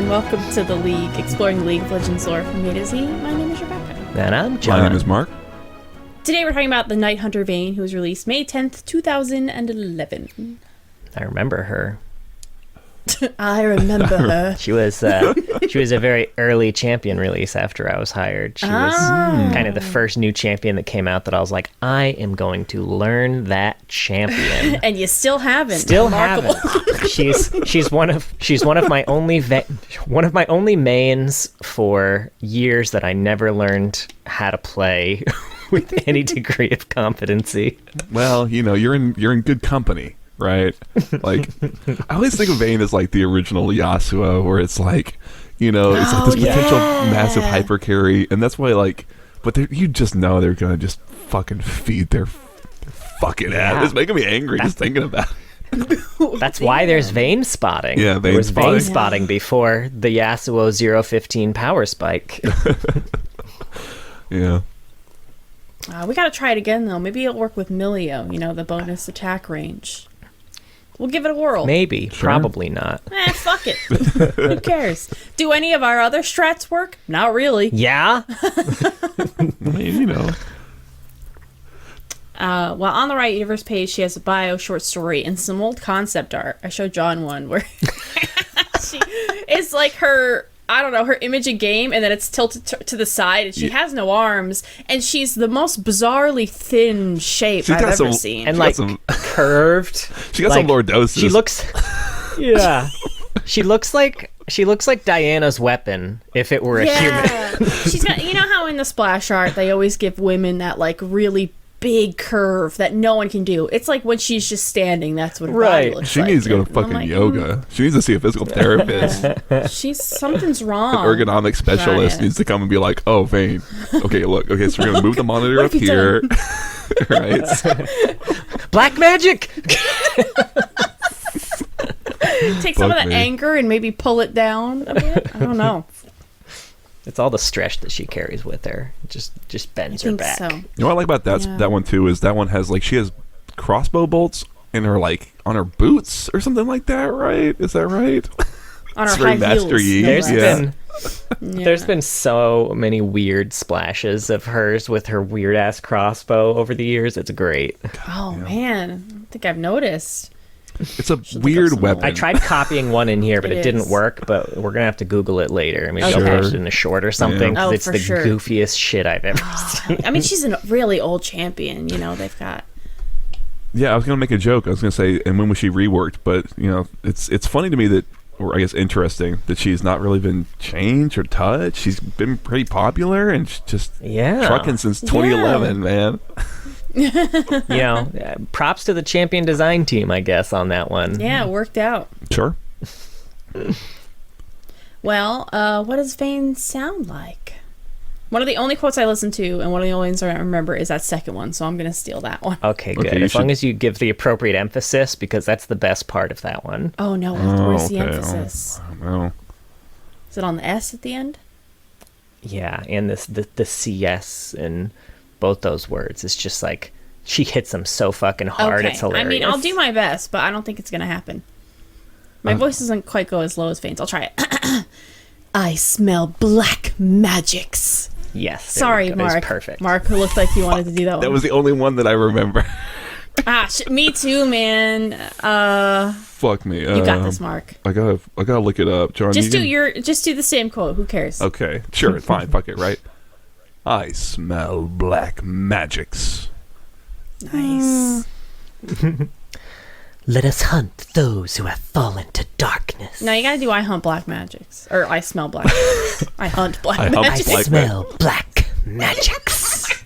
and welcome to The League, exploring League of Legends lore from A to Z. My name is Rebecca. And I'm John. My name is Mark. Today we're talking about the Night Hunter Vayne, who was released May 10th, 2011. I remember her. I remember her. She was a very early champion release after I was hired. She was kind of the first new champion that came out that I was like, I am going to learn that champion. And you still haven't. Still Remarkable. haven't. She's one of my only mains for years that I never learned how to play with any degree of competency. Well, you know, you're in good company, right? Like, I always think of Vayne as like the original Yasuo, where it's like, you know, it's like this potential massive hyper carry, and that's why, like, but you just know they're gonna just fucking feed their fucking ass. It's making me angry just thinking about it. That's why there's Vayne spotting. Yeah, there was Vayne spotting. spotting before the Yasuo 015 power spike. Yeah. We gotta try it again, though. Maybe it'll work with Milio, you know, the bonus attack range. We'll give it a whirl. Maybe. Sure. Probably not. Fuck it. Who cares? Do any of our other strats work? Not really. Yeah? I mean, you know. Well, on the Riot Universe page, she has a bio, short story, and some old concept art. I showed John one where it's like her, I don't know, her image in game, and then it's tilted to the side, and she has no arms, and she's the most bizarrely thin shape I've ever seen. And like curved. She got some lordosis. She looks... Yeah. She looks like Diana's weapon if it were a human. She's got, you know how in the splash art they always give women that like really big curve that no one can do. It's like when she's just standing, that's what her body looks She like. needs to go to fucking yoga. She needs to see a physical therapist. Something's wrong. The ergonomic specialist Riot needs to come and be like, oh, Vayne. Okay, look. Okay, so we're going to move the monitor up here. Right? Black magic! Take some of that me. anger and maybe pull it down a bit. I don't know. It's all the stress that she carries with her. It just bends her back. So. You know what I like about that one too is that one has like she has crossbow bolts in her like on her boots or something like that, right? Is that right? On her It's very high Master heels. Yi. There's been so many weird splashes of hers with her weird ass crossbow over the years. It's great. Oh man, I don't think I've noticed. It's a weird weapon. I tried copying one in here, but it didn't is. work. But we're gonna have to Google it later. Maybe I'll Sure. post it in a short or something. Yeah. 'Cause Oh, it's for the sure. goofiest shit I've ever seen. I mean, she's a really old champion. You know, they've got. Yeah, I was gonna make a joke. I was gonna say, and when was she reworked? But you know, it's funny to me that, or I guess interesting that she's not really been changed or touched. She's been pretty popular and she's just trucking since 2011, man. You know, props to the champion design team, I guess, on that one. Yeah, it worked out. Sure. Well, what does Vayne sound like? One of the only quotes I listen to, and one of the only ones I remember, is that second one, so I'm going to steal that one. Okay, good. As long as you give the appropriate emphasis, because that's the best part of that one. Oh, no, where's the okay. emphasis? I don't know. Is it on the S at the end? Yeah, and the CS and both those words. It's just like, she hits them so fucking hard, it's hilarious. I mean, I'll do my best, but I don't think it's going to happen. My voice doesn't quite go as low as Vayne's. I'll try it. I smell black magics. Yes. Sorry, Mark. Perfect. Mark looked like you wanted to do that one. That was the only one that I remember. Me too, man. Fuck me. You got this, Mark. I gotta look it up, John. Just do the same quote. Who cares? Okay, sure, fine. Fuck it, right? I smell black magics. Nice. Let us hunt those who have fallen to darkness. No, you gotta do I hunt black magics. Or I smell black magics. I hunt black magics. I smell black magics.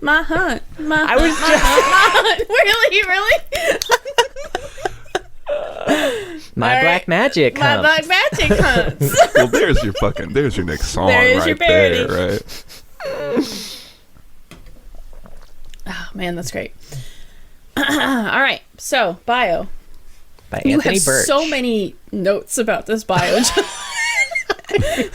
My hunt. I was Really? My black magic My hunt. black magic hunts. Well, there's your next song There's right your parody. there, right? Oh, man, that's great. All right, so bio. By You Anthony have Birch. so many notes about this bio.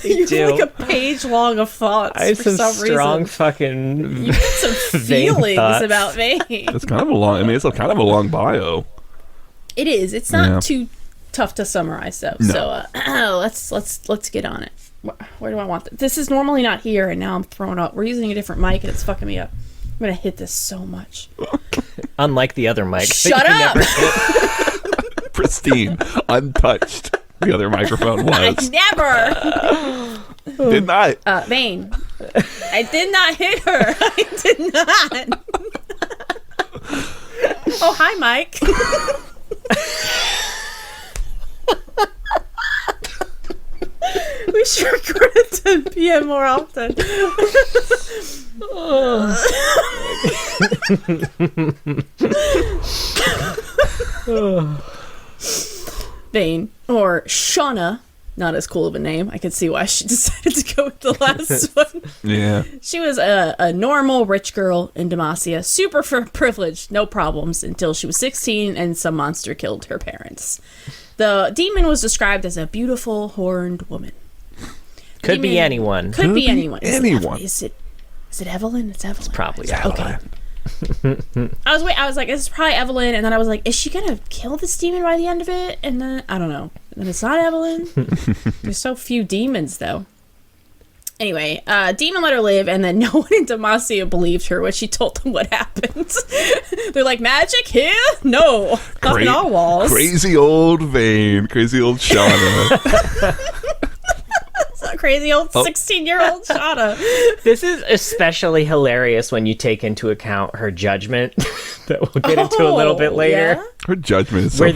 You do. have like a page long of thoughts. I have for some strong reason. fucking. You have some Vayne feelings thoughts. about Vayne. It's kind of a long. I mean, it's kind of a long bio. It is. It's not Yeah. too tough to summarize, though. No. So let's get on it. Where do I want this? This is normally not here, and now I'm throwing up. We're using a different mic, and it's fucking me up. I'm gonna hit this so much. Unlike the other mic. Shut up! Pristine, untouched. The other microphone was. I never. Did not. Vayne. I did not hit her. I did not. Oh, hi, Mike. We should record at 10 p.m. more often. Vayne, or Shauna, not as cool of a name. I could see why she decided to go with the last one. Yeah. She was a normal rich girl in Demacia, super privileged, no problems, until she was 16 and some monster killed her parents. The demon was described as a beautiful horned woman. Could be anyone. Could be anyone. Anyone. Is it Evelyn? It's Evelyn. It's probably Okay. I was like, it's probably Evelyn, and then I was like, is she gonna kill this demon by the end of it? And then I don't know. And then it's not Evelyn. There's so few demons, though. Anyway, demon let her live, and then no one in Demacia believed her when she told them what happened. They're like, magic here? No, not in our walls. Crazy old Vayne. Crazy old Shauna. It's not crazy old 16-year-old Shauna. This is especially hilarious when you take into account her judgment that we'll get into a little bit later. Yeah? Her judgment is so...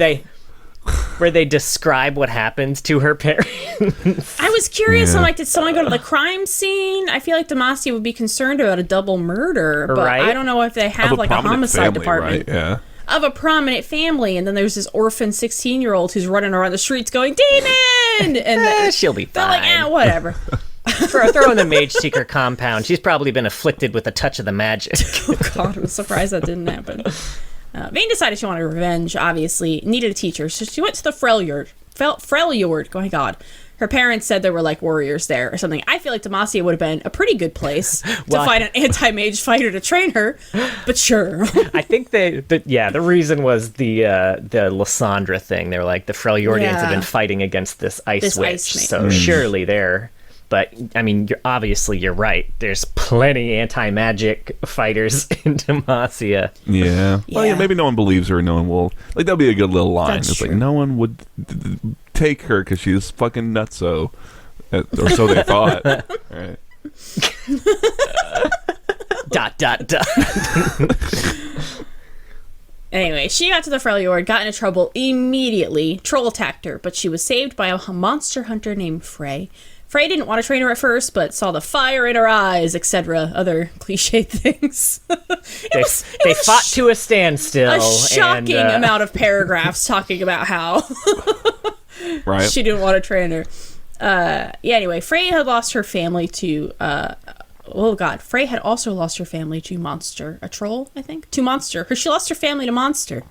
Where they describe what happened to her parents. I was curious. Yeah. I'm like, did someone go to the crime scene? I feel like Demacia would be concerned about a double murder, but Right? I don't know if they have Of like a prominent homicide family, department Right? Yeah. of a prominent family, and then there's this orphan 16-year-old who's running around the streets going, "Demon!" And She'll be they're fine. like, whatever. Throw in the Mage Seeker compound. She's probably been afflicted with a touch of the magic. Oh God, I'm surprised that didn't happen. Vayne decided she wanted revenge, obviously. Needed a teacher, so she went to the Freljord. Freljord, oh my God. Her parents said there were like warriors there or something. I feel like Demacia would have been a pretty good place to find an anti-mage fighter to train her, but sure. I think the reason was the Lysandra thing. They were like, the Freljordians have been fighting against this ice witch, ice snake. so surely they're... But, I mean, you're right. There's plenty anti-magic fighters in Demacia. Yeah. Well, yeah, Yeah. maybe no one believes her. No one will. Like, that'll be a good little line. That's It's like, true. no one would take her because she's fucking nutso. Or so they thought. Right. ... Anyway, she got to the Freljord, got into trouble immediately. Troll attacked her, but she was saved by a monster hunter named Frey. Frey didn't want to train her at first, but saw the fire in her eyes, etc. Other cliche things. They fought to a standstill. A shocking and, amount of paragraphs talking about how Right. she didn't want to train her. Anyway, Frey had lost her family to... Frey had also lost her family to Monster. A troll, I think? To Monster. She lost her family to Monster.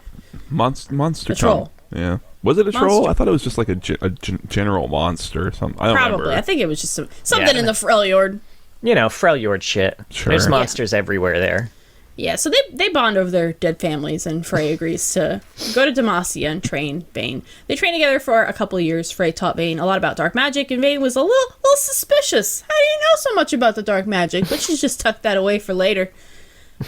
Monster A troll. Yeah. Was it a troll? Monster. I thought it was just like a general monster or something. I don't Probably. remember. I think it was just something in the Freljord. Freljord shit. Sure. There's monsters everywhere there. Yeah, so they bond over their dead families, and Frey agrees to go to Demacia and train Vayne. They trained together for a couple of years. Frey taught Vayne a lot about dark magic, and Vayne was a little suspicious. How do you know so much about the dark magic? But she just tucked that away for later.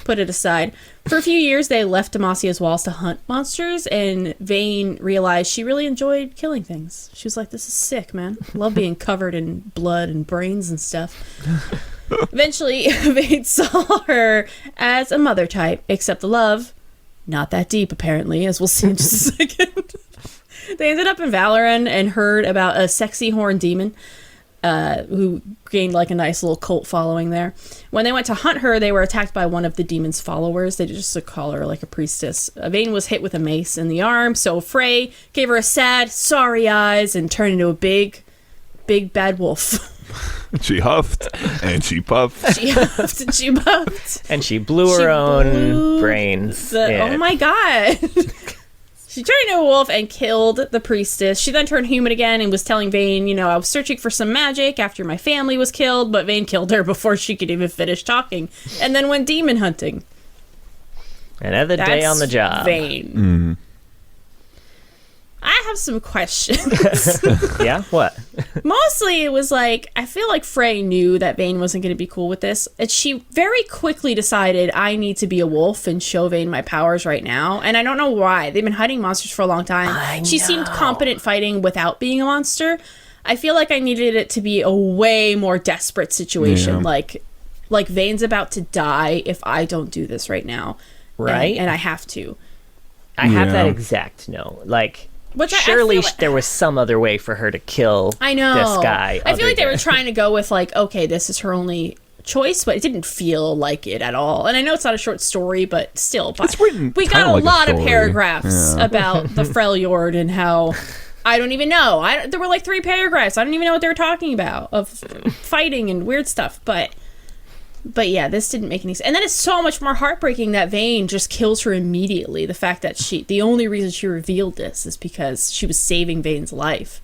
Put it aside. For a few years, they left Demacia's walls to hunt monsters, and Vayne realized she really enjoyed killing things. She was like, this is sick, man. Love being covered in blood and brains and stuff. Eventually, Vayne saw her as a mother type, except the love, not that deep, apparently, as we'll see in just a second. They ended up in Valoran and heard about a sexy horned demon who gained like a nice little cult following there. When they went to hunt her, they were attacked by one of the demon's followers. They just call her like a priestess. Vayne was hit with a mace in the arm, so Frey gave her a sad, sorry eyes and turned into a big bad wolf. She huffed and she puffed. She huffed and she puffed. And she blew her own brains. Oh my God. She turned into a wolf and killed the priestess. She then turned human again and was telling Vayne, I was searching for some magic after my family was killed, but Vayne killed her before she could even finish talking. And then went demon hunting. Another day on the job. Vayne. Mm. I have some questions. Yeah, what? Mostly it was like, I feel like Frey knew that Vayne wasn't going to be cool with this. And she very quickly decided, I need to be a wolf and show Vayne my powers right now. And I don't know why. They've been hiding monsters for a long time. She seemed competent fighting without being a monster. I feel like I needed it to be a way more desperate situation. Like Vayne's about to die if I don't do this right now. Right. And I have to. I have that exact note. Like, Which surely I feel like, there was some other way for her to kill I know. this guy. I feel like they were trying to go with like, okay, this is her only choice, but it didn't feel like it at all. And I know it's not a short story, but still, It's written we got kinda a like a lot of story. paragraphs about the Freljord and how I don't even know. There were like 3 paragraphs. I don't even know what they were talking about of fighting and weird stuff, but yeah, this didn't make any sense. And then it's so much more heartbreaking that Vayne just kills her immediately. The fact that the only reason she revealed this is because she was saving Vayne's life.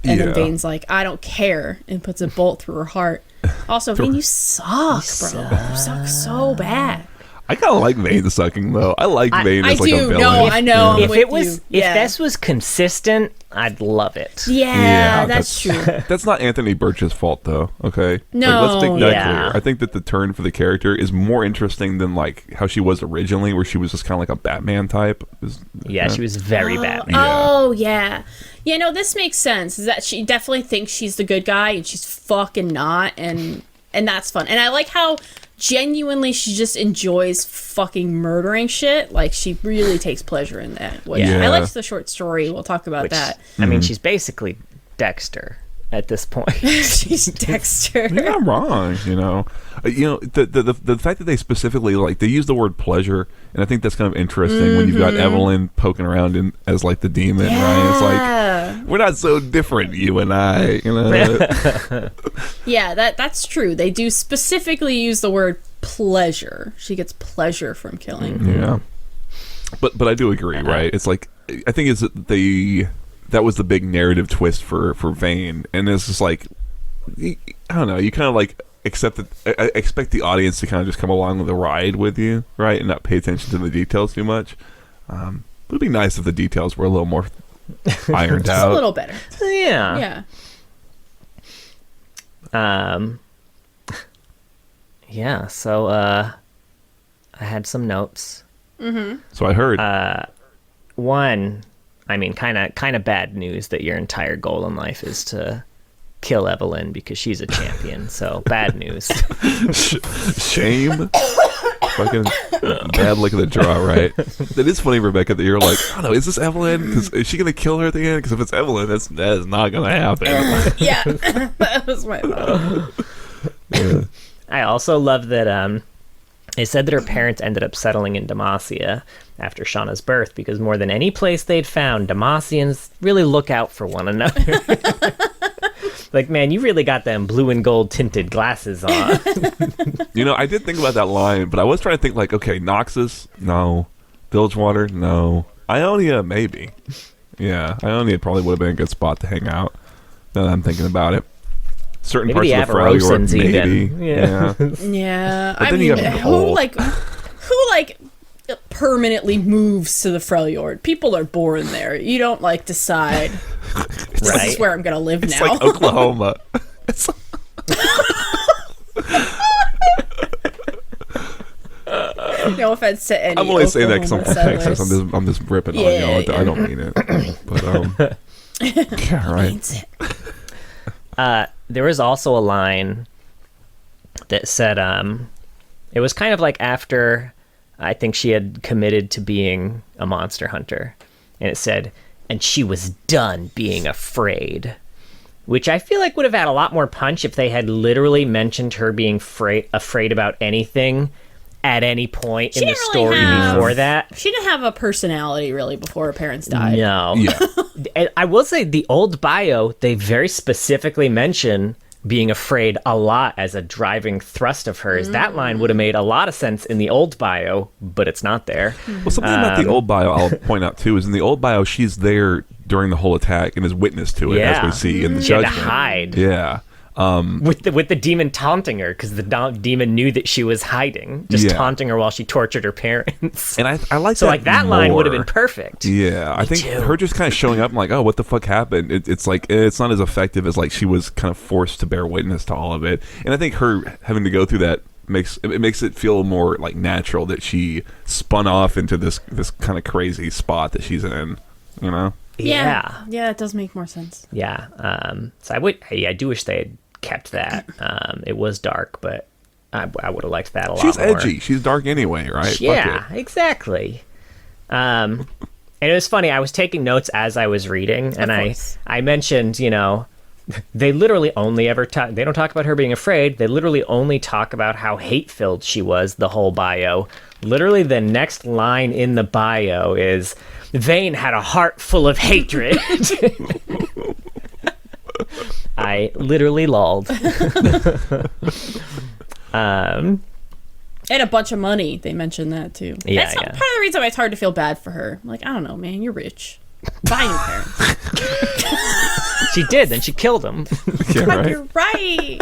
And then Vayne's like, I don't care, and puts a bolt through her heart. Also, Vayne, you suck, bro. You suck so bad. I kind of like Vayne sucking though. I like Vayne as like a villain. No, I know. If this was consistent, I'd love it. Yeah, that's true. That's not Anthony Birch's fault though. Okay, No, let's make that yeah. clear. I think that the turn for the character is more interesting than like how she was originally, where she was just kind of like a Batman type. Yeah, she was very Batman. Oh, yeah. Yeah, no, this makes sense. Is that she definitely thinks she's the good guy, and she's fucking not, and that's fun. And I like how genuinely she just enjoys fucking murdering shit. Like, she really takes pleasure in that. Which I liked the short story. We'll talk about that. I mean, she's basically Dexter at this point. She's Dexter. You're not wrong, you know. The fact that they specifically like they use the word pleasure, and I think that's kind of interesting when you've got Evelyn poking around as like the demon, right? It's like we're not so different, you and I, you know. Yeah, that's true. They do specifically use the word pleasure. She gets pleasure from killing. Yeah, but I do agree, right? It's like I think it's that was the big narrative twist for Vayne, and it's just like I don't know, you kind of like expect the audience to kind of just come along with the ride with you, right, and not pay attention to the details too much. It'd be nice if the details were a little more ironed Just out, a little better. Yeah. Yeah. So I had some notes. So I heard. One, I mean, kind of bad news that your entire goal in life is to kill Evelyn because she's a champion. So bad news. Shame. Fucking bad luck of the draw, right? It is funny, Rebecca, that you're like, I don't know, is this Evelyn? Is she gonna kill her at the end? Because if it's Evelyn, that is not gonna happen. Yeah, that was my thought. Yeah. I also love that it said that her parents ended up settling in Demacia after Shauna's birth because more than any place they'd found, Demacians really look out for one another. Like, man, you really got them blue and gold tinted glasses on. You know, I did think about that line, but I was trying to think like, okay, Noxus, no. Bilgewater, no. Ionia, maybe. Yeah, Ionia probably would have been a good spot to hang out. Now that I'm thinking about it. Certain Maybe parts the of the Freljord, Avarosans maybe. even. Yeah. Yeah, But I then you mean, have the who whole- permanently moves to the Freljord? People are born there. You don't like decide. This Right. is where I'm gonna live It's now. like Oklahoma. It's No offense to any. I'm only saying that because I'm from Oklahoma Texas. settlers. I'm just ripping Yeah, on y'all. yeah. I don't mean it. But yeah, right. Means it. There was also a line that said it was kind of like after I think she had committed to being a monster hunter, and it said, and she was done being afraid, which I feel like would have had a lot more punch if they had literally mentioned her being afraid about anything at any point She in the didn't really story have- before that. She didn't have a personality really before her parents died. No. Yeah. And I will say the old bio, they very specifically mention being afraid a lot as a driving thrust of hers. That line would have made a lot of sense in the old bio, but it's not there. Well, something about the old bio I'll point out too is in the old bio she's there during the whole attack and is witness to it as we see in the She had to judgment. hide. Yeah. With the demon taunting her, because the demon knew that she was hiding, just taunting her while she tortured her parents. And I like so that like that more. line would have been perfect. Yeah, I think her just kind of showing up and like, oh, what the fuck happened? It's like it's not as effective as like she was kind of forced to bear witness to all of it. And I think her having to go through that makes it feel more like natural that she spun off into this kind of crazy spot that she's in. You know? Yeah, it does make more sense. Yeah. So I do wish they had kept that. It was dark, but I would have liked that a lot more. She's edgy. She's dark anyway, right? Yeah, exactly. And it was funny. I was taking notes as I was reading, and I mentioned, they literally only ever talk. They don't talk about her being afraid. They literally only talk about how hate-filled she was. The whole bio. Literally, the next line in the bio is, "Vayne had a heart full of hatred." I literally lolled. And a bunch of money. They mentioned that too. Yeah, That's part of the reason why it's hard to feel bad for her. Like, I don't know, man, you're rich. Buy new parents. She did, then she killed him. Yeah, right. You're right.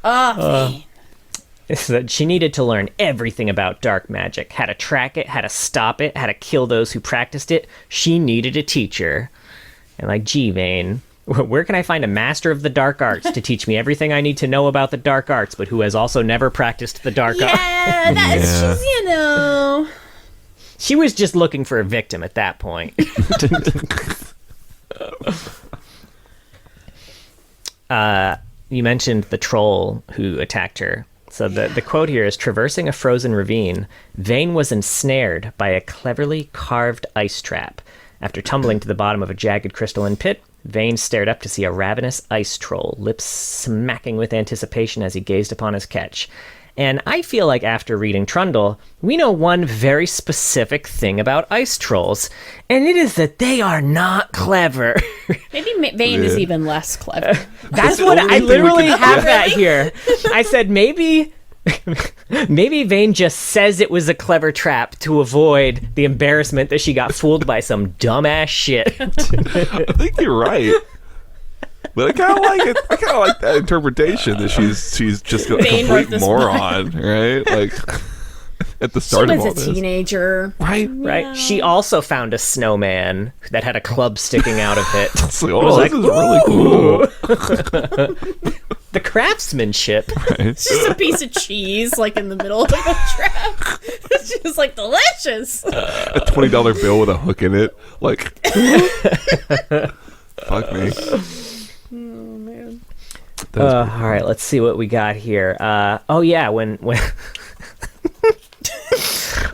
Vayne. Is that she needed to learn everything about dark magic, how to track it, how to stop it, how to kill those who practiced it. She needed a teacher. And like, gee, Vayne, where can I find a master of the dark arts to teach me everything I need to know about the dark arts, but who has also never practiced the dark arts? Yeah, that's just, She was just looking for a victim at that point. You mentioned the troll who attacked her. So the quote here is, traversing a frozen ravine, Vayne was ensnared by a cleverly carved ice trap. After tumbling to the bottom of a jagged crystalline pit, Vayne stared up to see a ravenous ice troll, lips smacking with anticipation as he gazed upon his catch. And I feel like after reading Trundle, we know one very specific thing about ice trolls, and it is that they are not clever. Maybe Vayne is even less clever. That's what I literally have that here. I said maybe Vayne just says it was a clever trap to avoid the embarrassment that she got fooled by some dumbass shit. I think you're right. But I kind of like it. I kind of like that interpretation that she's just a complete moron, right? Like at the start of all this. She was a teenager, right? Right. She also found a snowman that had a club sticking out of it. It's like, oh, this is really cool. The craftsmanship. Right. It's just a piece of cheese, like in the middle of a trap. It's just like delicious. A $20 bill with a hook in it, like. Fuck me. Oh man. All right, let's see what we got here. When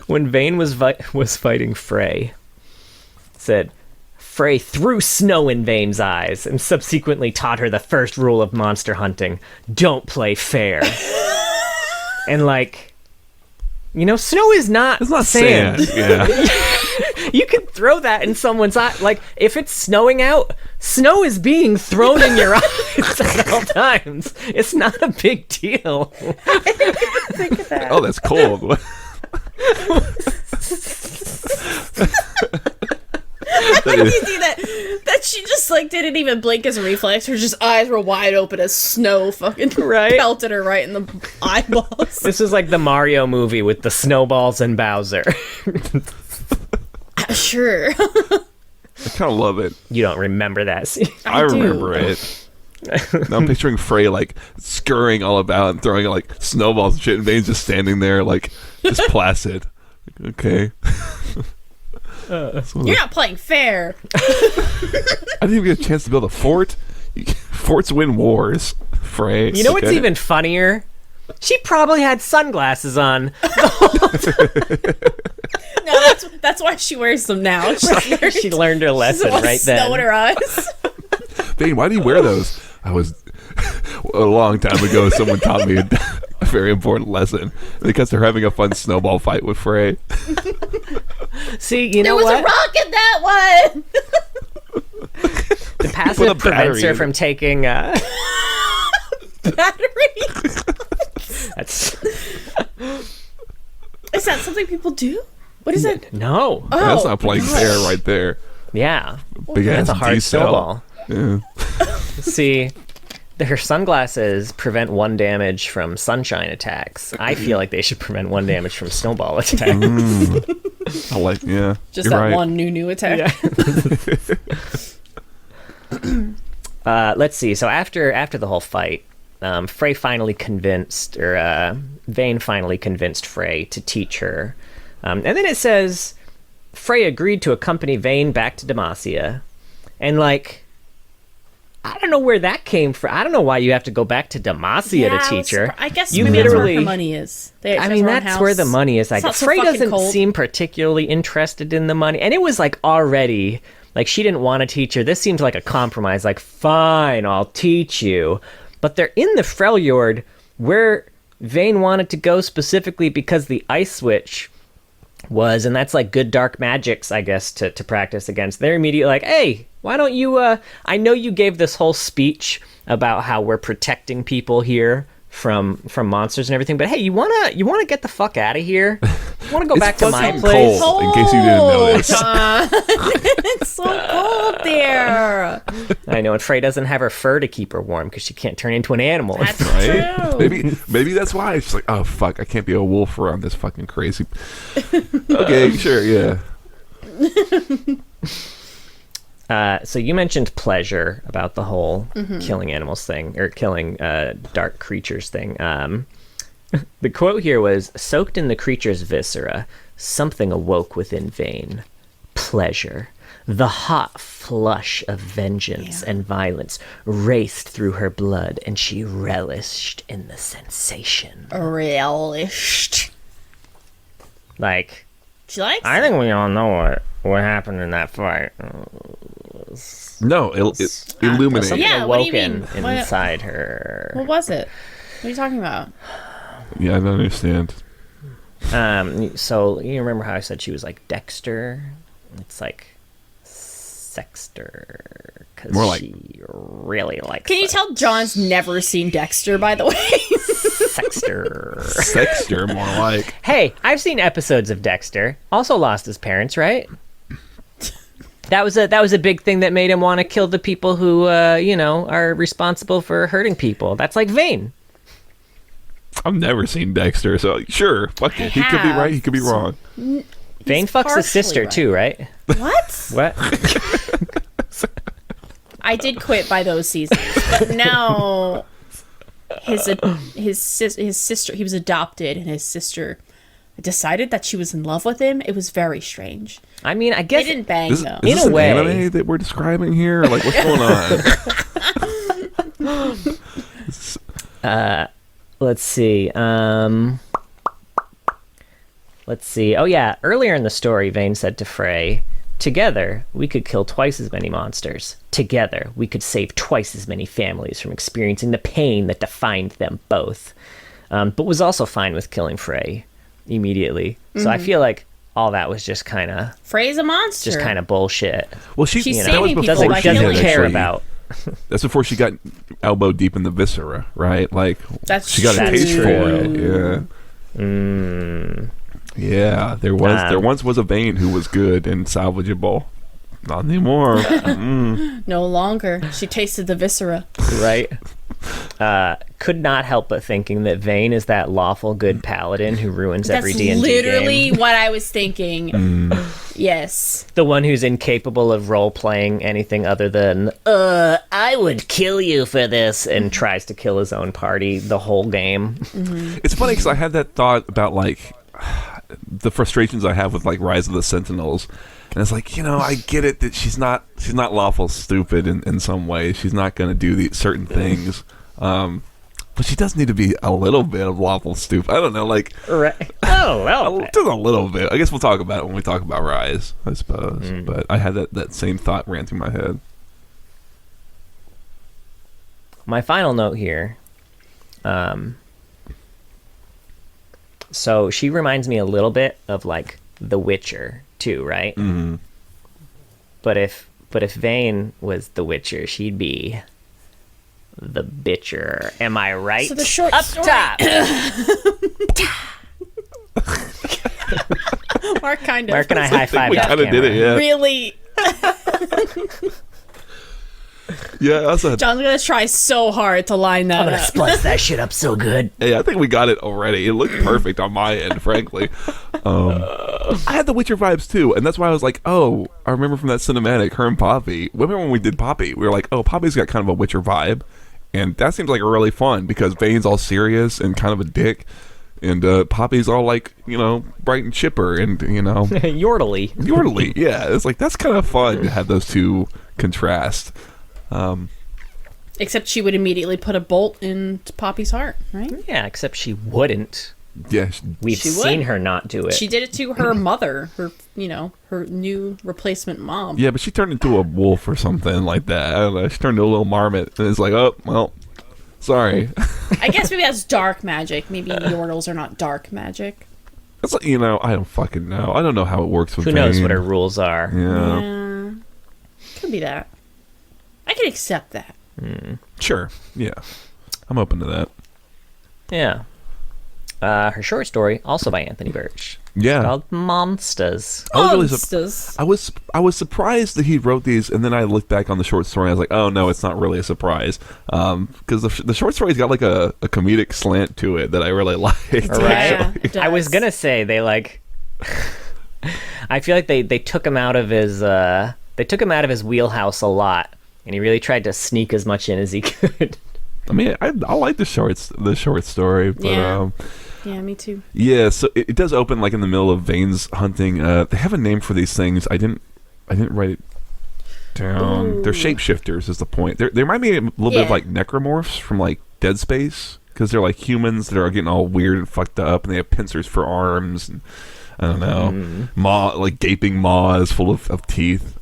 when Vayne was fighting Frey, said Frey threw snow in Vayne's eyes and subsequently taught her the first rule of monster hunting: don't play fair. And like, snow is not. It's not sand. Yeah. You can throw that in someone's eye. Like, if it's snowing out, snow is being thrown in your eyes at all times. It's not a big deal. I didn't even think of that. Oh, that's cold. How did you see that? That she just like didn't even blink as a reflex. Her just eyes were wide open as snow fucking pelted her right in the eyeballs. This is like the Mario movie with the snowballs and Bowser. Sure. I kind of love it. You don't remember that scene. I remember it. Now I'm picturing Frey like scurrying all about and throwing like snowballs and shit, and Vayne's just standing there like just placid. Okay. You're not playing fair. I didn't even get a chance to build a fort. Forts win wars, Frey. You know what's even funnier? She probably had sunglasses on. No, that's why she wears them now. She learned her lesson right then. Snow in her eyes. Vayne, why do you wear those? I was a long time ago. Someone taught me a very important lesson because they're having a fun snowball fight with Frey. See, you know what? what? There was a rock in that one. The passive prevents her from taking. Battery. That's. Is that something people do? What is it? No. Oh, That's not playing fair right there. Yeah. Big ass That's a hard D-cell. snowball. Yeah. See, her sunglasses prevent 1 damage from sunshine attacks. I feel like they should prevent 1 damage from snowball attacks. I like, yeah. Just you're that right. one new attack. Yeah. Let's see. So after the whole fight, Vayne finally convinced Frey to teach her. And then it says Frey agreed to accompany Vayne back to Demacia. And like, I don't know where that came from. I don't know why you have to go back to Demacia to teach her. I guess you maybe that's where literally, her money is. I mean, that's where the money is. Like, Frey doesn't seem particularly interested in the money. And it was like already, like she didn't want to teach her. This seems like a compromise. Like, fine, I'll teach you. But they're in the Freljord where Vayne wanted to go specifically because the ice switch was, and that's like good dark magics, I guess, to practice against. They're immediately like, hey, why don't you, I know you gave this whole speech about how we're protecting people here from monsters and everything, but hey, you wanna get the fuck out of here? You wanna go back to my place? Cold, in case you didn't notice. It's so cold there. I know, and Frey doesn't have her fur to keep her warm because she can't turn into an animal. That's Right? true. Maybe that's why. She's like, oh fuck, I can't be a wolf around this fucking crazy. Okay, sure, yeah. So you mentioned pleasure about the whole killing animals thing, or killing dark creatures thing. The quote here was, soaked in the creature's viscera, something awoke within Vayne. Pleasure. The hot flush of vengeance and violence raced through her blood, and she relished in the sensation. Relished. Like, She likes I think we all know what happened in that fight. No, it illuminates. Something Yeah, what do you awoken mean? What- inside her. What was it? What are you talking about? Yeah, I don't understand. So you remember how I said she was like Dexter? It's like Sexter, because More like- she really likes. Can you tell John's never seen Dexter, by the way? Sexter? Sexter, more like. Hey, I've seen episodes of Dexter. Also lost his parents, right? That was a big thing that made him want to kill the people who are responsible for hurting people. That's like Vayne. I've never seen Dexter, so sure, fuck it. He could be right, he could be wrong. Vayne fucks his sister right. too, right? What? What? I did quit by those seasons. But no, his sister, he was adopted, and his sister decided that she was in love with him. It was very strange. I mean, I guess They didn't bang Is though. this In a an way. anime that we're describing here? Like, what's going on? Let's see. Oh yeah, earlier in the story, Vayne said to Frey, together, we could kill twice as many monsters. Together, we could save twice as many families from experiencing the pain that defined them both. But was also fine with killing Frey immediately. So I feel like all that was just kind of Frey's a monster. bullshit. Well, she's She's that was saving before people Doesn't by she killing had care actually- about. That's before she got elbow deep in the viscera, right? Like, That's she got a true. taste for That's it. Yeah. Yeah, there once was a Vayne who was good and salvageable. Not anymore. No longer. She tasted the viscera. Right? Could not help but thinking that Vayne is that lawful good paladin who ruins every That's D&D literally game. what I was thinking. Yes. The one who's incapable of role-playing anything other than, I would kill you for this, and tries to kill his own party the whole game. It's funny because I had that thought about, like, the frustrations I have with, like, Rise of the Sentinels. And it's like, I get it that she's not lawful stupid in some way. She's not going to do these certain things. But she does need to be a little bit of lawful stupid. I don't know, like... Right. Oh, well. Just a little bit. I guess we'll talk about it when we talk about Rise, I suppose. But I had that same thought ran through my head. My final note here. So she reminds me a little bit of, like, The Witcher, too, right? Mm-hmm. But if Vayne was the Witcher, she'd be the bitcher. Am I right? So the short Up story- top. Mark kind of. Mark and I high-fived We off kind of did it, camera. yeah. Really. Yeah, I also had, John's gonna try so hard to line that up. Splice that shit up so good. hey, I think we got it already. It looked perfect on my end, frankly. I had the Witcher vibes too, and that's why I was like, oh, I remember from that cinematic, her and Poppy. Remember when we did Poppy? We were like, oh, Poppy's got kind of a Witcher vibe, and that seems like really fun because Vayne's all serious and kind of a dick, and Poppy's all like, bright and chipper, and Yordly. Yordly. Yeah, it's like that's kind of fun to have those two contrast. Except she would immediately put a bolt in Poppy's heart, right? Yeah, except she wouldn't. Yeah, We've She seen would. her not do it. She did it to her mother, her new replacement mom. yeah, but she turned into a wolf or something like that. I don't know. She turned into a little marmot, and it's like, oh, well, sorry. I guess maybe that's dark magic. Maybe Yordles are not dark magic. It's like, I don't fucking know. I don't know how it works with Who knows Vayne. what her rules are? Yeah. Yeah. Could be that. I can accept that. Sure. Yeah. I'm open to that. Yeah. Her short story, also by Anthony Birch. Yeah. Called Monsters. I was really Monsters. I was surprised that he wrote these, and then I looked back on the short story and I was like, oh no, it's not really a surprise. Because the short story's got like a comedic slant to it that I really liked. Right? Yeah, it I was does. gonna say they like I feel like they took him out of his wheelhouse a lot, and he really tried to sneak as much in as he could. I mean, I like the short story, but Yeah. Yeah, me too. yeah. So it does open like in the middle of Vayne's hunting. They have a name for these things. I didn't write it down. Ooh. They're shapeshifters is the point. They remind me a little bit of Yeah. like necromorphs from like Dead Space, because they're like humans that are getting all weird and fucked up, and they have pincers for arms, and I don't know, like gaping maws full of teeth.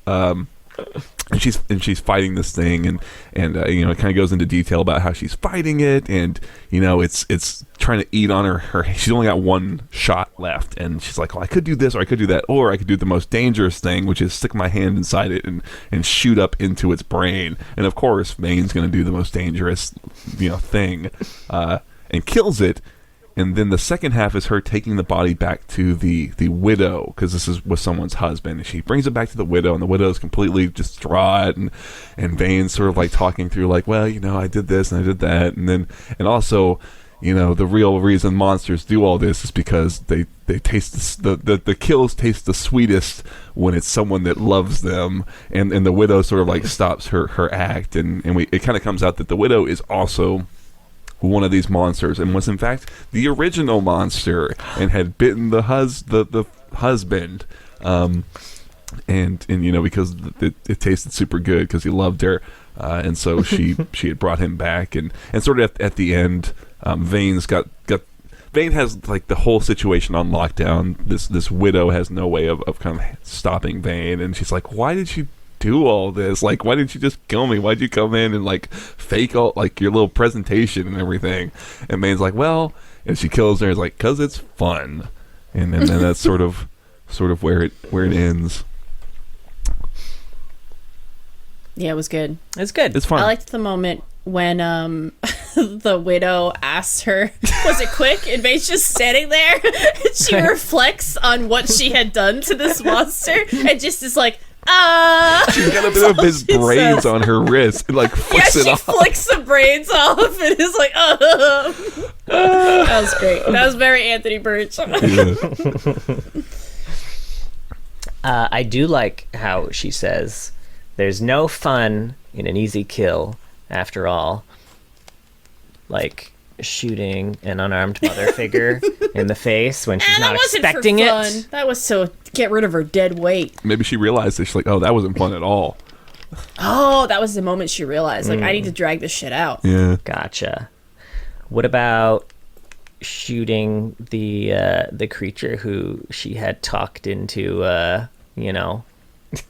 And she's fighting this thing, and it kind of goes into detail about how she's fighting it, and it's trying to eat on her. She's only got one shot left, and she's like, well, I could do this, or I could do that, or I could do the most dangerous thing, which is stick my hand inside it and shoot up into its brain. And of course, Vayne's going to do the most dangerous thing, and kills it. And then the second half is her taking the body back to the widow, because this was someone's husband. And she brings it back to the widow, and the widow is completely distraught. And Vayne's sort of like talking through, like, well, I did this and I did that, and also, the real reason monsters do all this is because they taste the kills taste the sweetest when it's someone that loves them. And the widow sort of like stops her act, and it kind of comes out that the widow is also one of these monsters, and was in fact the original monster, and had bitten the husband, and because it tasted super good because he loved her, and so she had brought him back, and sort of at the end, Vayne has like the whole situation on lockdown. This widow has no way of kind of stopping Vayne, and she's like, why did you do all this? Like, why didn't you just kill me? Why'd you come in and like fake all like your little presentation and everything? And Vayne's like, well, and she kills her. It's like, cause it's fun, and then that's sort of where it ends. Yeah, it was good. It's good. It's fun. I liked the moment when the widow asked her, was it quick? And Vayne's just standing there, and she reflects on what she had done to this monster, and just is like, She's got a bit of his brains on her wrist, and like flicks it she off. flicks the brains off, and is like, that was great. That was very Anthony Birch. I do like how she says, there's no fun in an easy kill, after all. Like shooting an unarmed mother figure in the face when she's not expecting it. That was so get rid of her dead weight. Maybe she realized that she's like, oh, that wasn't fun at all. Oh, that was the moment she realized, like, I need to drag this shit out. Yeah. Gotcha. What about shooting the creature who she had talked into,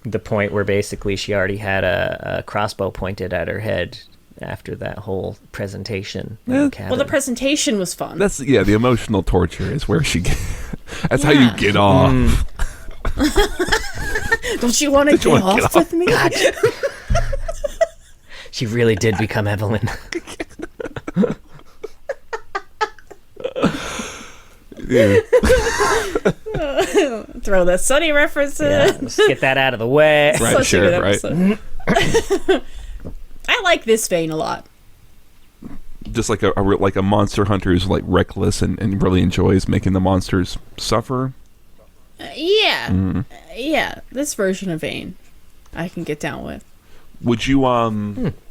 the point where basically she already had a crossbow pointed at her head after that whole presentation. Yeah. Well, the presentation was fun. That's the emotional torture is where she that's how you get off. Don't you want to get off with me? God. She really did become Evelyn. Yeah. Throw the Sunny references. Yeah, let's get that out of the way. Right, Such a sure, good right. episode. I like this Vayne a lot. Just like a monster hunter who's like reckless and really enjoys making the monsters suffer. Yeah. Yeah, this version of Vayne I can get down with. Would you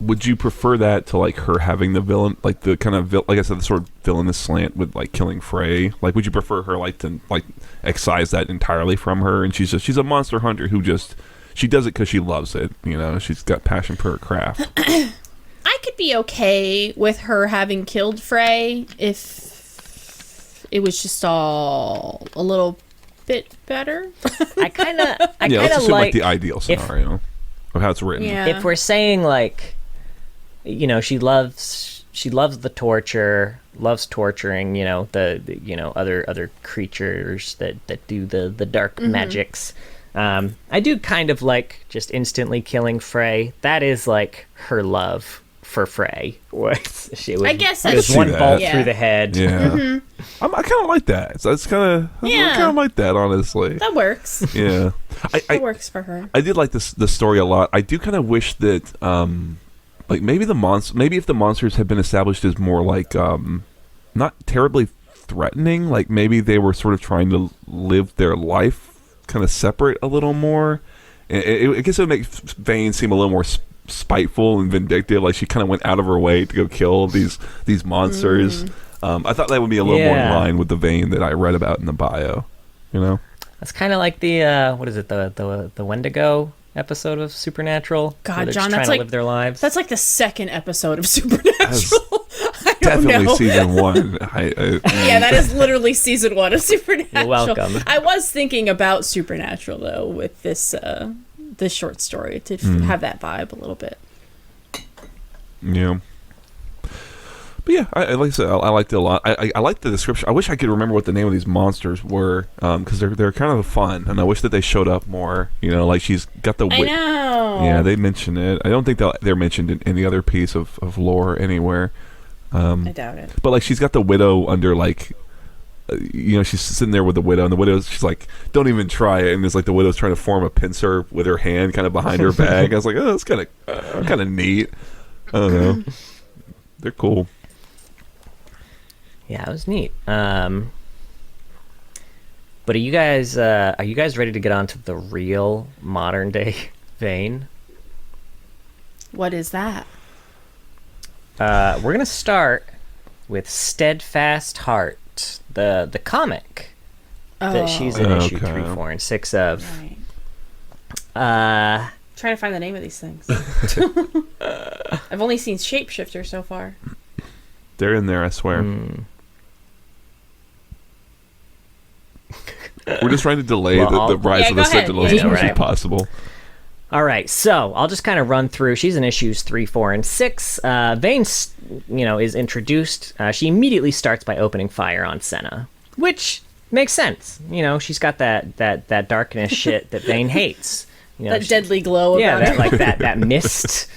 would you prefer that to like her having the villain, like the kind of like I said, the sort of villainous slant with like killing Frey? Like, would you prefer her like to like excise that entirely from her, and she's a monster hunter who just she does it because she loves it, you know? She's got passion for her craft. I could be okay with her having killed Frey if it was just all a little bit better. I kind of let's assume like the ideal scenario of how it's written. Yeah. If we're saying like, you know, she loves the torture, loves torturing, you know, the you know other creatures that do the dark magics. I do kind of like just instantly killing Frey. That is like her love for Frey. I guess there's that's one true. bolt Yeah. through the head. Yeah, I kind of like that. So it's kind of I kind of like that, honestly. that works. Yeah, That works for her. I did like the story a lot. I do kind of wish that like maybe if the monsters had been established as more like not terribly threatening, like maybe they were sort of trying to live their life kind of separate a little more. I guess it would make Vayne seem a little more spiteful and vindictive, like she kind of went out of her way to go kill these monsters. I thought that would be a little more in line with the Vayne that I read about in the bio, you know. That's kind of like the what is it, the Wendigo episod of Supernatural? God, where they're John, just that's trying like to live their lives. That's like the second episode of Supernatural. I don't Definitely know. season 1. Yeah, that is literally season 1 of Supernatural. You're welcome. I was thinking about Supernatural though with this this short story to have that vibe a little bit. Yeah. But yeah, like I said, I liked it a lot. I liked the description. I wish I could remember what the name of these monsters were, because they're kind of fun, and I wish that they showed up more. You know, like she's got the. I know. Yeah, they mention it. I don't think they're mentioned in any other piece of lore anywhere. I doubt it. But like she's got the widow under like. You know, she's sitting there with the widow, and the widow, she's like, "Don't even try it." And it's like the widow's trying to form a pincer with her hand, kind of behind her back. I was like, "Oh, that's kind of neat." I don't know. They're cool. Yeah, it was neat. But are you guys ready to get on to the real modern day Vayne? What is that? We're gonna start with Steadfast Heart, the comic that she's in issue 3, 4, and 6 of. Right. Trying to find the name of these things. I've only seen Shapeshifter so far. They're in there, I swear. We're just trying to delay the rise of the Sentinels as much as possible. All right, so I'll just kind of run through. She's in issues 3, 4, and 6. Vayne, is introduced. She immediately starts by opening fire on Senna, which makes sense. You know, she's got that darkness shit that Vayne hates. You know, that deadly glow about her. that mist.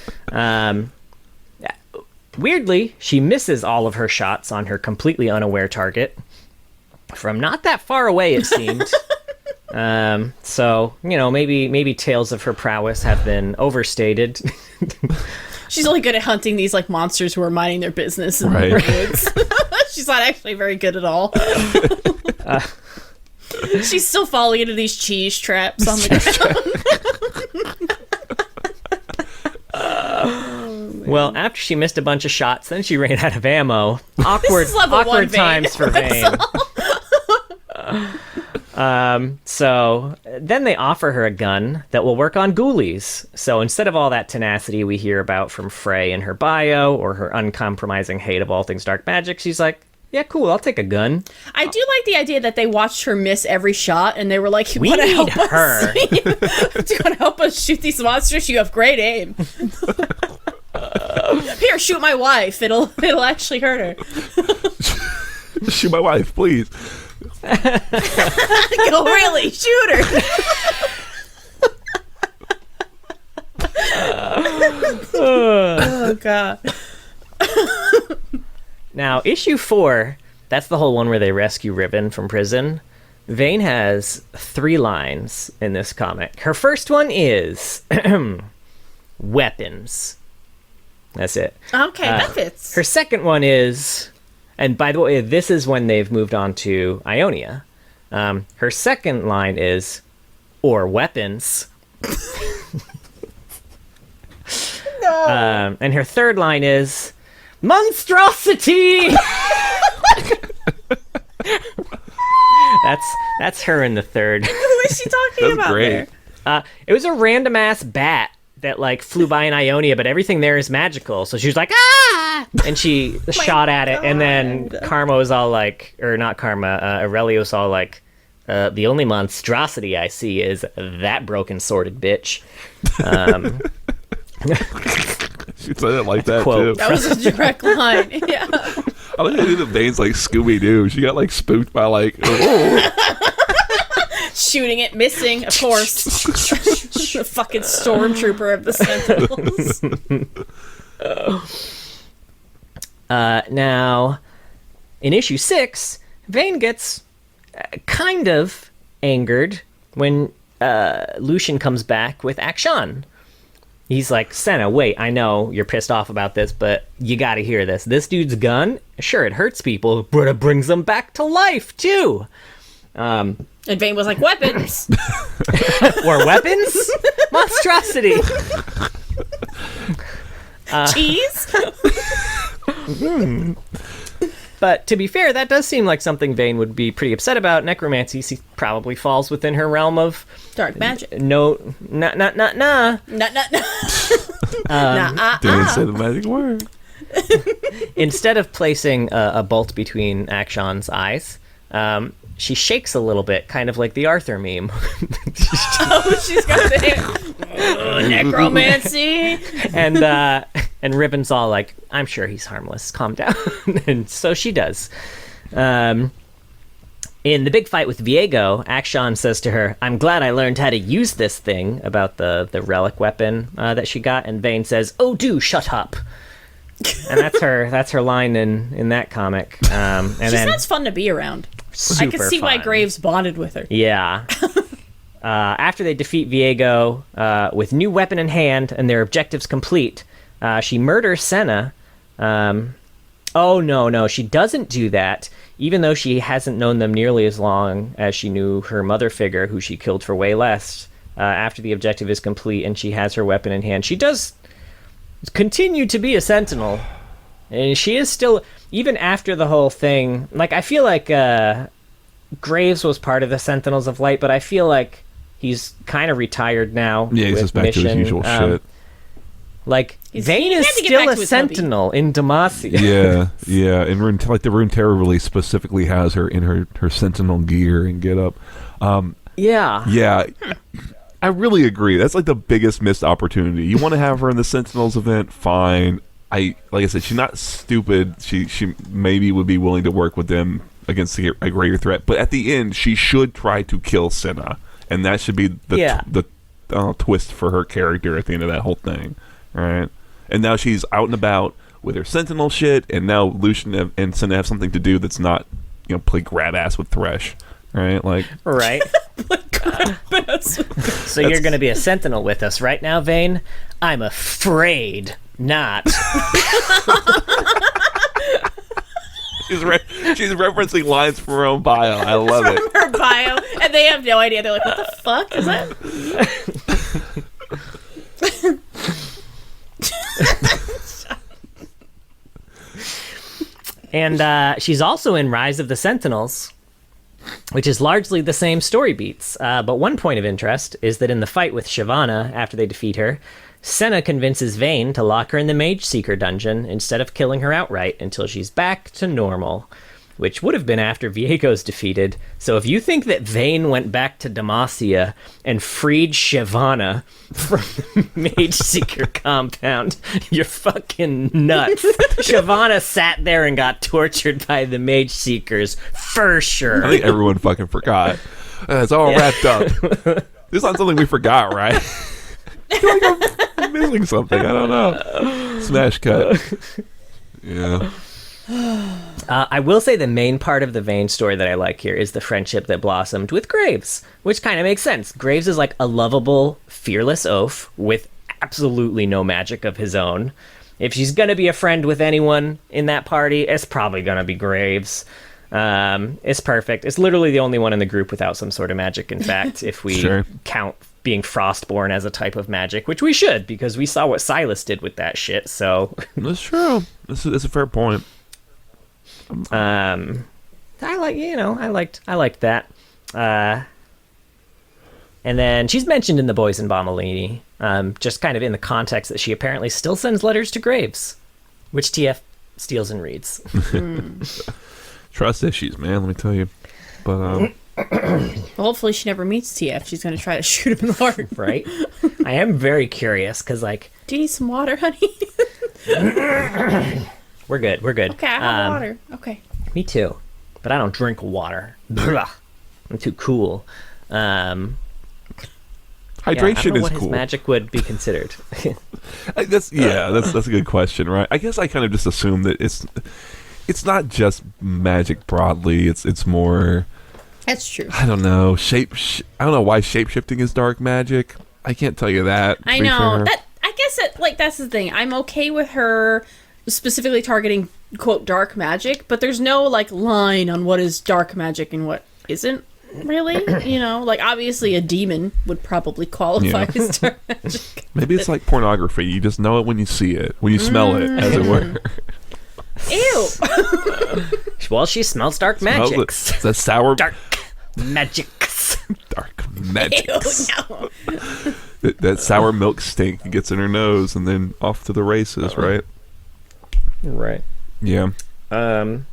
Weirdly, she misses all of her shots on her completely unaware target from not that far away, it seemed. So, you know, maybe tales of her prowess have been overstated. She's only good at hunting these like monsters who are minding their business in Right. the woods. She's not actually very good at all. She's still falling into these cheese traps on the ground. Well, after she missed a bunch of shots, then she ran out of ammo. Awkward times for Vayne. So then they offer her a gun that will work on ghoulies. So instead of all that tenacity we hear about from Frey in her bio or her uncompromising hate of all things dark magic, she's like, yeah, cool, I'll take a gun. I do like the idea that they watched her miss every shot and they were like, We "Want to need help her." us? Do you want to help us shoot these monsters? You have great aim. Here, shoot my wife. It'll actually hurt her. Shoot my wife, please. Go really shoot her. Oh god. Now, issue 4, that's the whole one where they rescue Ribbon from prison. Vayne has 3 lines in this comic. Her first one is weapons. That's it. Okay, that fits. Her second one is, and by the way, this is when they've moved on to Ionia. Her second line is, or weapons. No. And her third line is, monstrosity. That's her in the third. Who is she talking about great. there? It was a random ass bat that like flew by in Ionia, but everything there is magical. So she was like, ah! And she shot at it, and then Karma was all like, or not Karma, Aurelio's all like, the only monstrosity I see is that broken sworded bitch. She said it like that Quote. too. That was a direct line. Yeah. I like how the Vayne's like Scooby Doo. She got like spooked by like, oh. Shooting it, missing, of course. The fucking stormtrooper of the Sentinels. Now, in issue 6, Vayne gets kind of angered when Lucian comes back with Akshan. He's like, Senna, wait, I know you're pissed off about this, but you gotta hear this. This dude's gun, sure, it hurts people, but it brings them back to life, too. And Vayne was like, weapons! Or weapons? Monstrosity! Cheese? But to be fair, that does seem like something Vayne would be pretty upset about. Necromancy probably falls within her realm of... Dark magic. No, nah. Nah. Didn't say the magic word. Instead of placing a bolt between Akshan's eyes, she shakes a little bit, kind of like the Arthur meme. Oh, she's got the necromancy. And Ribbon's all like, I'm sure he's harmless. Calm down. And so she does. In the big fight with Viego, Akshan says to her, I'm glad I learned how to use this thing, about the relic weapon that she got. And Vayne says, oh, do shut up. And that's her line in that comic. And She sounds fun to be around. I can see why Graves bonded with her. Yeah. After they defeat Viego with new weapon in hand and their objectives complete, she murders Senna. Oh, no, she doesn't do that, even though she hasn't known them nearly as long as she knew her mother figure, who she killed for way less. After the objective is complete and she has her weapon in hand, she does continue to be a Sentinel. And she is still, even after the whole thing, like, I feel like Graves was part of the Sentinels of Light, but I feel like he's kind of retired now. Yeah, he's just back to his usual shit. Like, Vayne is still a Sentinel in Demacia. Yeah, and like the Rune Terror release specifically has her in her Sentinel gear and get up. Yeah. I really agree. That's like the biggest missed opportunity. You want to have her in the Sentinels event, fine. Like I said, she's not stupid. She maybe would be willing to work with them against a greater threat. But at the end, she should try to kill Senna, and that should be the twist for her character at the end of that whole thing. Right, and now she's out and about with her Sentinel shit, and now Lucian and Senna have something to do that's not, play grab ass with Thresh, right? Like, right. So you're going to be a Sentinel with us right now, Vayne? I'm afraid not. She's referencing lines from her own bio. I love it. From her bio, and they have no idea. They're like, what the fuck is that? And she's also in Rise of the Sentinels, which is largely the same story beats. But one point of interest is that in the fight with Shyvana, after they defeat her, Senna convinces Vayne to lock her in the Mage Seeker dungeon instead of killing her outright until she's back to normal, which would have been after Viego's defeated. So if you think that Vayne went back to Demacia and freed Shyvana from the Mage Seeker compound, you're fucking nuts. Shyvana sat there and got tortured by the Mage Seekers, for sure. I think everyone fucking forgot. It's all wrapped up. This is not something we forgot, right? I feel like I'm missing something. I don't know. Smash cut. Yeah. I will say the main part of the Vayne story that I like here is the friendship that blossomed with Graves, which kind of makes sense. Graves is like a lovable, fearless oaf with absolutely no magic of his own. if she's gonna be a friend with anyone in that party, it's probably gonna be Graves. It's perfect. It's literally the only one in the group without some sort of magic. In fact, if we count being Frostborn as a type of magic, which we should, because we saw what Silas did with that shit. So that's true. That's a fair point. I liked that. And then she's mentioned in the Boys and Bombolini, just kind of in the context that she apparently still sends letters to Graves, which TF steals and reads. Trust issues, man, let me tell you. But well, hopefully she never meets TF. She's going to try to shoot him in the heart. Right? I am very curious, because, like... Do you need some water, honey? We're good. Okay, I have water. Okay. Me too. But I don't drink water. Blah. I'm too cool. Hydration I don't know is what cool. his magic would be considered. That's a good question, right? I guess I kind of just assume that it's not just magic broadly. It's more. That's true. I don't know. I don't know why shape-shifting is dark magic. I can't tell you that. I know that. I guess that's the thing. I'm okay with her specifically targeting quote dark magic, but there's no like line on what is dark magic and what isn't. Really? Like obviously a demon would probably qualify as dark magic. Maybe it's like pornography. You just know it when you see it, when you smell it, as it were. Ew. Well, she smells dark magics. It's a sour... Dark magics. Dark magics. Ew, no. That sour milk stink gets in her nose and then off to the races, right? Right. Yeah. Well,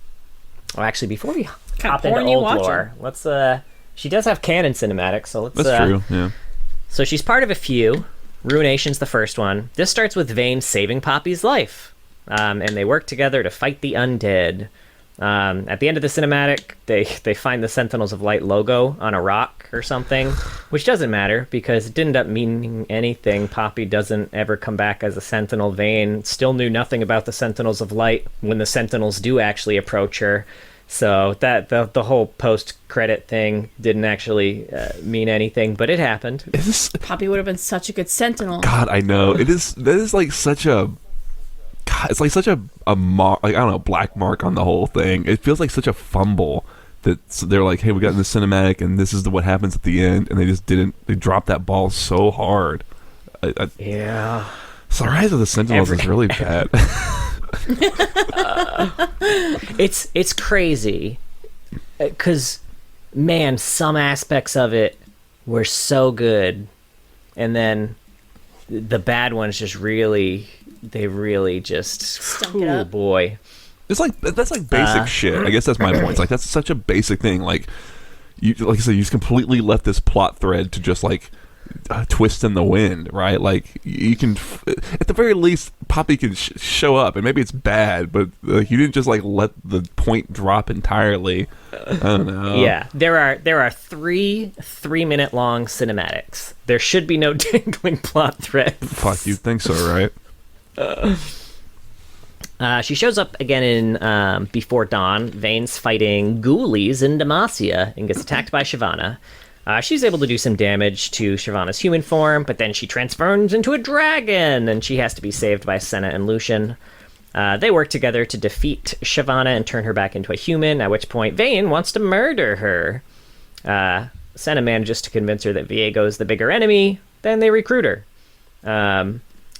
actually, before we hop into porn you old lore, let's, she does have canon cinematics, so let's... That's true, yeah. So she's part of a few. Ruination's the first one. This starts with Vayne saving Poppy's life. And they work together to fight the undead. At the end of the cinematic, they find the Sentinels of Light logo on a rock or something, which doesn't matter because it didn't end up meaning anything. Poppy doesn't ever come back as a Sentinel. Vayne still knew nothing about the Sentinels of Light when the Sentinels do actually approach her. So that the whole post-credit thing didn't actually mean anything, but it happened. Poppy would have been such a good Sentinel. God, I know. That is like such a... God, it's like such a mark, like, I don't know, black mark on the whole thing. It feels like such a fumble that they're like, hey, we got in the cinematic and this is what happens at the end, and they dropped that ball so hard. Yeah. So Rise of the Sentinels is really bad. It's crazy because, man, some aspects of it were so good, and then the bad ones just really just stunk it up. Boy, It's like that's like basic shit. I guess that's my point. It's like that's such a basic thing. Like I said, you just completely left this plot thread to just like twist in the wind, right? Like you can, at the very least, Poppy can show up, and maybe it's bad, but you didn't just like let the point drop entirely. I don't know. Yeah, there are 3-minute long cinematics. There should be no dangling plot threads. Fuck, you think so, right? She shows up again in Before Dawn. Vayne's fighting ghoulies in Demacia and gets attacked by Shyvana. She's able to do some damage to Shyvana's human form, but then she transforms into a dragon, and she has to be saved by Senna and Lucian. They work together to defeat Shyvana and turn her back into a human, at which point Vayne wants to murder her. Senna manages to convince her that Viego is the bigger enemy, then they recruit her.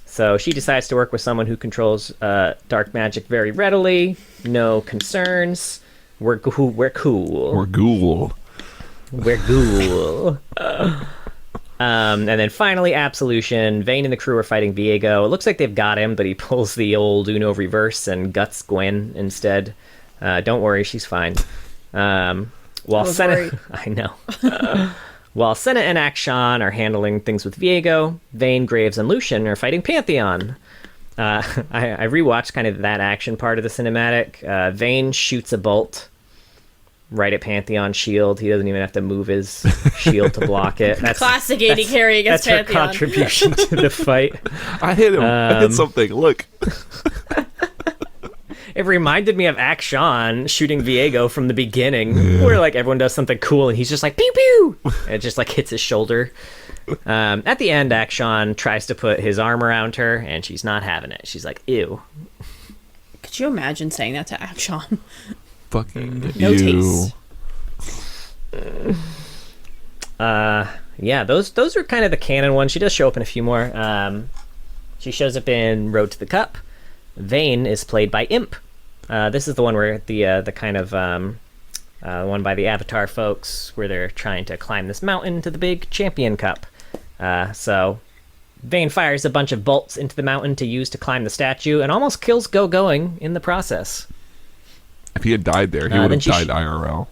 So she decides to work with someone who controls dark magic very readily. No concerns. We're cool. We're ghoul. We're ghoul. And then finally, Absolution. Vayne and the crew are fighting Viego. It looks like they've got him, but he pulls the old Uno reverse and guts Gwen instead. Don't worry, she's fine. While Senna, I know. While Senna and Akshan are handling things with Viego, Vayne, Graves, and Lucian are fighting Pantheon. I rewatched kind of that action part of the cinematic. Vayne shoots a bolt right at Pantheon's shield. He doesn't even have to move his shield to block it. That's classic AD carry against Pantheon. That's her contribution to the fight. I hit him. I hit something. Look. It reminded me of Akshan shooting Viego from the beginning, where like everyone does something cool and he's just like pew pew, and it just like hits his shoulder. At the end, Akshan tries to put his arm around her, and she's not having it. She's like, ew. Could you imagine saying that to Akshan? Fucking No you. taste. Yeah, those are kind of the canon ones. She does show up in a few more. She shows up in Road to the Cup. Vayne is played by Imp. This is the one where the kind of one by the Avatar folks, where they're trying to climb this mountain to the big Champion Cup. So Vayne fires a bunch of bolts into the mountain to use to climb the statue, and almost kills Going in the process. If he had died there, he would have died IRL.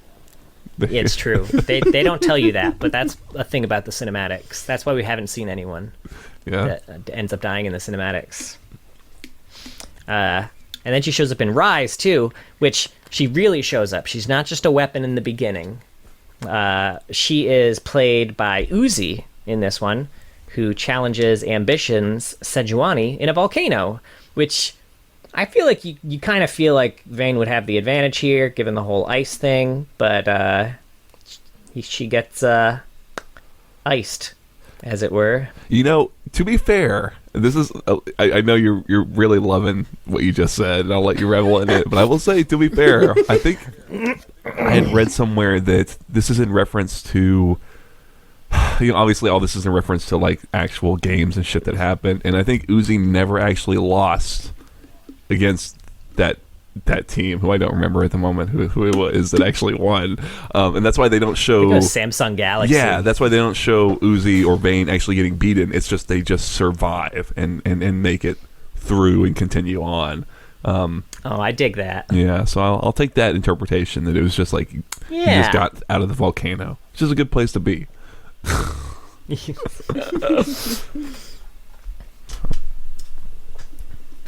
It's true. They don't tell you that, but that's a thing about the cinematics. That's why we haven't seen anyone that ends up dying in the cinematics. And then she shows up in Rise, too, which she really shows up. She's not just a weapon in the beginning. She is played by Uzi in this one, who challenges Ambition's Sejuani in a volcano, which I feel like you kind of feel like Vayne would have the advantage here, given the whole ice thing, but she gets iced, as it were. You know, to be fair, this is I know you're really loving what you just said, and I'll let you revel in it, but I will say, to be fair, I think I had read somewhere that this is in reference to, obviously all this is in reference to like actual games and shit that happened, and I think Uzi never actually lost against that team, who I don't remember at the moment who it was that actually won, and that's why they don't show Samsung Galaxy. Yeah, that's why they don't show Uzi or Vayne actually getting beaten. It's just they just survive and make it through and continue on. I dig that. Yeah, so I'll take that interpretation that it was just like he just got out of the volcano, which is a good place to be.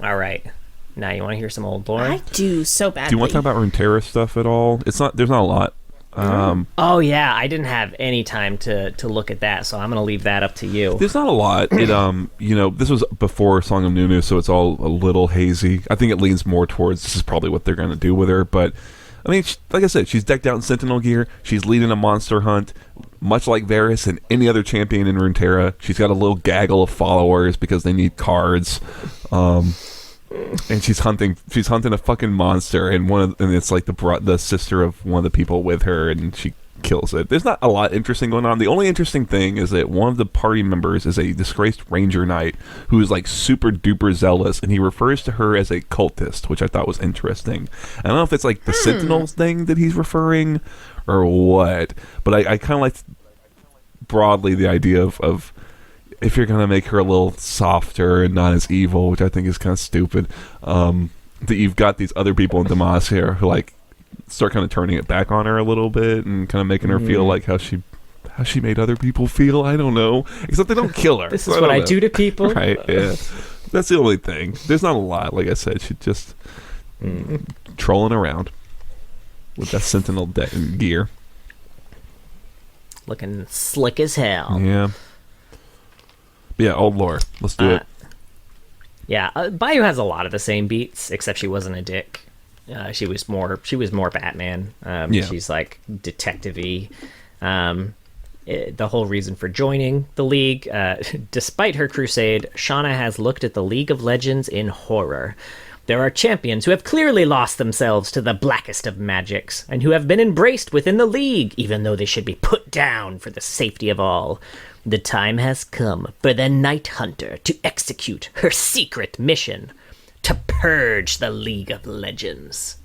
All right. Now you want to hear some old lore? I do so badly. Do you want to talk about Runeterra stuff at all? There's not a lot. Oh yeah, I didn't have any time to look at that, so I'm gonna leave that up to you. There's not a lot. It this was before Song of Nunu, so it's all a little hazy. I think it leans more towards this is probably what they're gonna do with her, but I mean, like I said, she's decked out in Sentinel gear. She's leading a monster hunt, much like Varus and any other champion in Runeterra. She's got a little gaggle of followers because they need cards. And she's hunting a fucking monster, and it's like the sister of one of the people with her, and she kills it. There's not a lot interesting going on. The only interesting thing is that one of the party members is a disgraced ranger knight who is like super duper zealous, and he refers to her as a cultist, which I thought was interesting. I don't know if it's like the Sentinels thing that he's referring or what, but I kind of like broadly the idea of if you're gonna make her a little softer and not as evil, which I think is kind of stupid, that you've got these other people in Demacia who like start kind of turning it back on her a little bit and kind of making her feel like how she made other people feel. I don't know, except they don't kill her. This is what I do to people, right? Yeah, that's the only thing. There's not a lot. Like I said, she's just trolling around with that Sentinel gear, looking slick as hell. Yeah. Yeah, old lore. Let's do it. Yeah, Bayou has a lot of the same beats, except she wasn't a dick. She was more Batman. She's like detective-y. The whole reason for joining the League, despite her crusade, Shauna has looked at the League of Legends in horror. There are champions who have clearly lost themselves to the blackest of magics, and who have been embraced within the League, even though they should be put down for the safety of all. The time has come for the Night Hunter to execute her secret mission, to purge the League of Legends.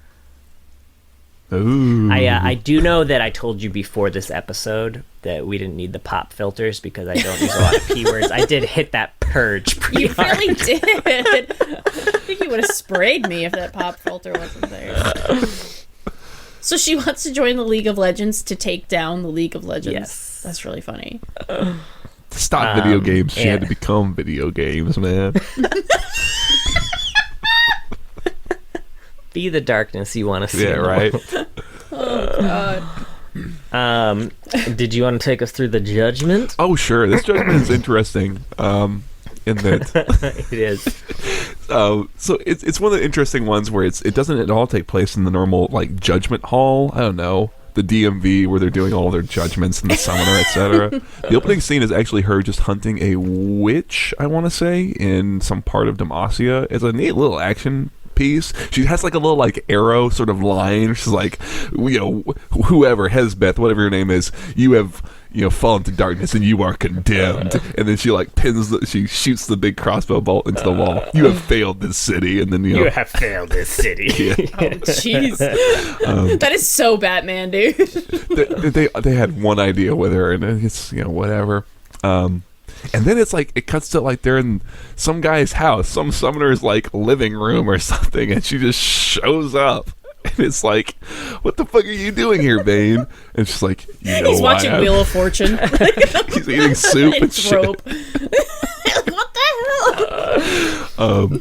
Ooh. I do know that I told you before this episode that we didn't need the pop filters because I don't use a lot of keywords. I did hit that purge pretty hard. You really did. I think you would have sprayed me if that pop filter wasn't there. So she wants to join the League of Legends to take down the League of Legends. Yes. That's really funny. To stop video games, she had to become video games, man. Be the darkness you want to see. Yeah, right. Oh, God. Did you want to take us through the judgment? Oh, sure. This judgment is interesting. In that It is. so it's one of the interesting ones where it doesn't at all take place in the normal like judgment hall. I don't know. the DMV where they're doing all their judgments and the summoner, etc. The opening scene is actually her just hunting a witch, I want to say, in some part of Demacia. It's a neat little action piece. She has like a little like arrow sort of line. She's like, whoever, Hesbeth, whatever your name is, you have fallen to darkness and you are condemned. And then she like she shoots the big crossbow bolt into the wall. You have failed this city. And then you have failed this city. Yeah. Oh jeez, that is so Batman, dude. they had one idea with her, and it's whatever. And then it's like it cuts to like they're in some guy's house, some summoner's like living room or something, and she just shows up. And it's like, what the fuck are you doing here, Vayne? And she's like, he's watching Wheel of Fortune. He's eating soup and shit. Rope. What the hell?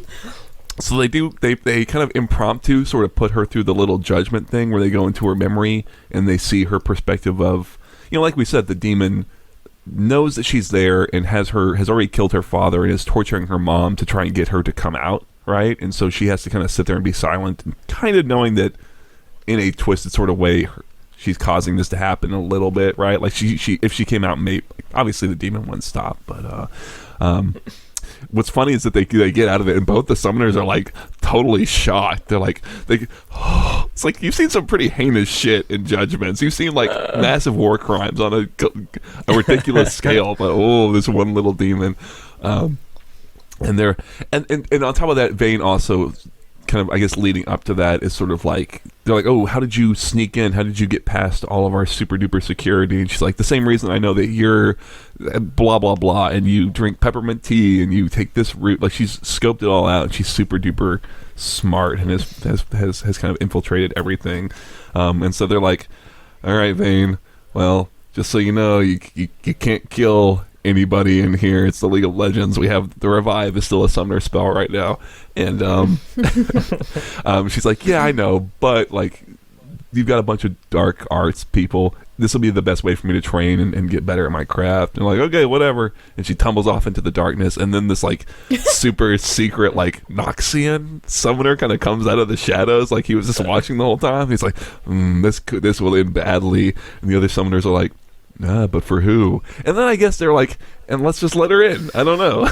So they kind of impromptu sort of put her through the little judgment thing where they go into her memory and they see her perspective of, like we said, the demon knows that she's there and has already killed her father and is torturing her mom to try and get her to come out, right? And so she has to kind of sit there and be silent, and kind of knowing that in a twisted sort of way she's causing this to happen a little bit, right? Like she if she came out, maybe obviously the demon wouldn't stop, but what's funny is that they get out of it and both the summoners are like totally shocked. They're like it's like you've seen some pretty heinous shit in judgments. You've seen like massive war crimes on a ridiculous scale, but this one little demon. And on top of that, Vayne also kind of, I guess, leading up to that is sort of like, they're like, oh, how did you sneak in? How did you get past all of our super duper security? And she's like, the same reason I know that you're blah blah blah, and you drink peppermint tea and you take this route. Like, she's scoped it all out, and she's super duper smart and has kind of infiltrated everything. And so they're like, all right, Vayne, well, just so you know, you can't kill anybody in here. It's the League of Legends. We have the Revive is still a summoner spell right now, and she's like, yeah, I know, but like, you've got a bunch of dark arts people. This will be the best way for me to train and get better at my craft. And like, okay, whatever. And she tumbles off into the darkness, and then this like super secret like Noxian summoner kind of comes out of the shadows, like he was just watching the whole time. He's like, this will end badly. And the other summoners are like, nah, but for who? And then I guess they're like, and let's just let her in. I don't know.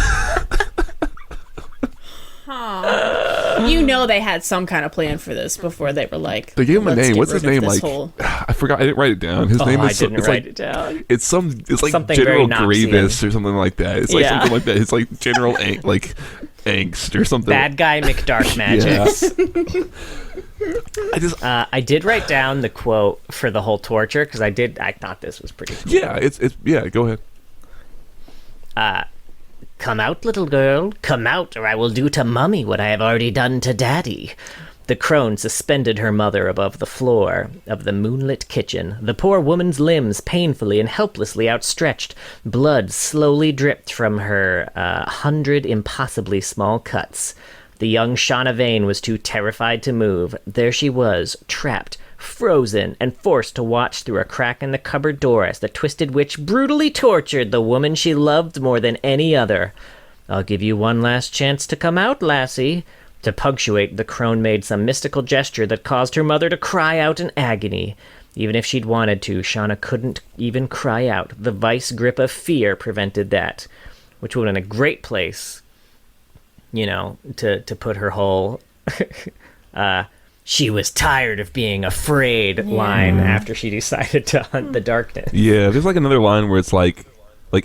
They had some kind of plan for this before they were like, they gave him a name. What's his name? Like, whole... I forgot. I didn't write it down. His name is. I didn't write like, it down. It's like something General Grievous or something like that. It's like something like that. It's like General like Angst or something. Bad guy McDark Magics. I did write down the quote for the whole torture because I thought this was pretty cool. Yeah, go ahead. Come out, little girl, come out, or I will do to Mummy what I have already done to Daddy. The crone suspended her mother above the floor of the moonlit kitchen, the poor woman's limbs painfully and helplessly outstretched. Blood slowly dripped from her 100 impossibly small cuts. The young Shauna Vayne was too terrified to move. There she was, trapped, frozen, and forced to watch through a crack in the cupboard door as the twisted witch brutally tortured the woman she loved more than any other. I'll give you one last chance to come out, lassie. To punctuate, the crone made some mystical gesture that caused her mother to cry out in agony. Even if she'd wanted to, Shauna couldn't even cry out. The vice grip of fear prevented that, which would have been a great place, to put her whole she was tired of being afraid line after she decided to hunt the darkness. Yeah, there's like another line where it's like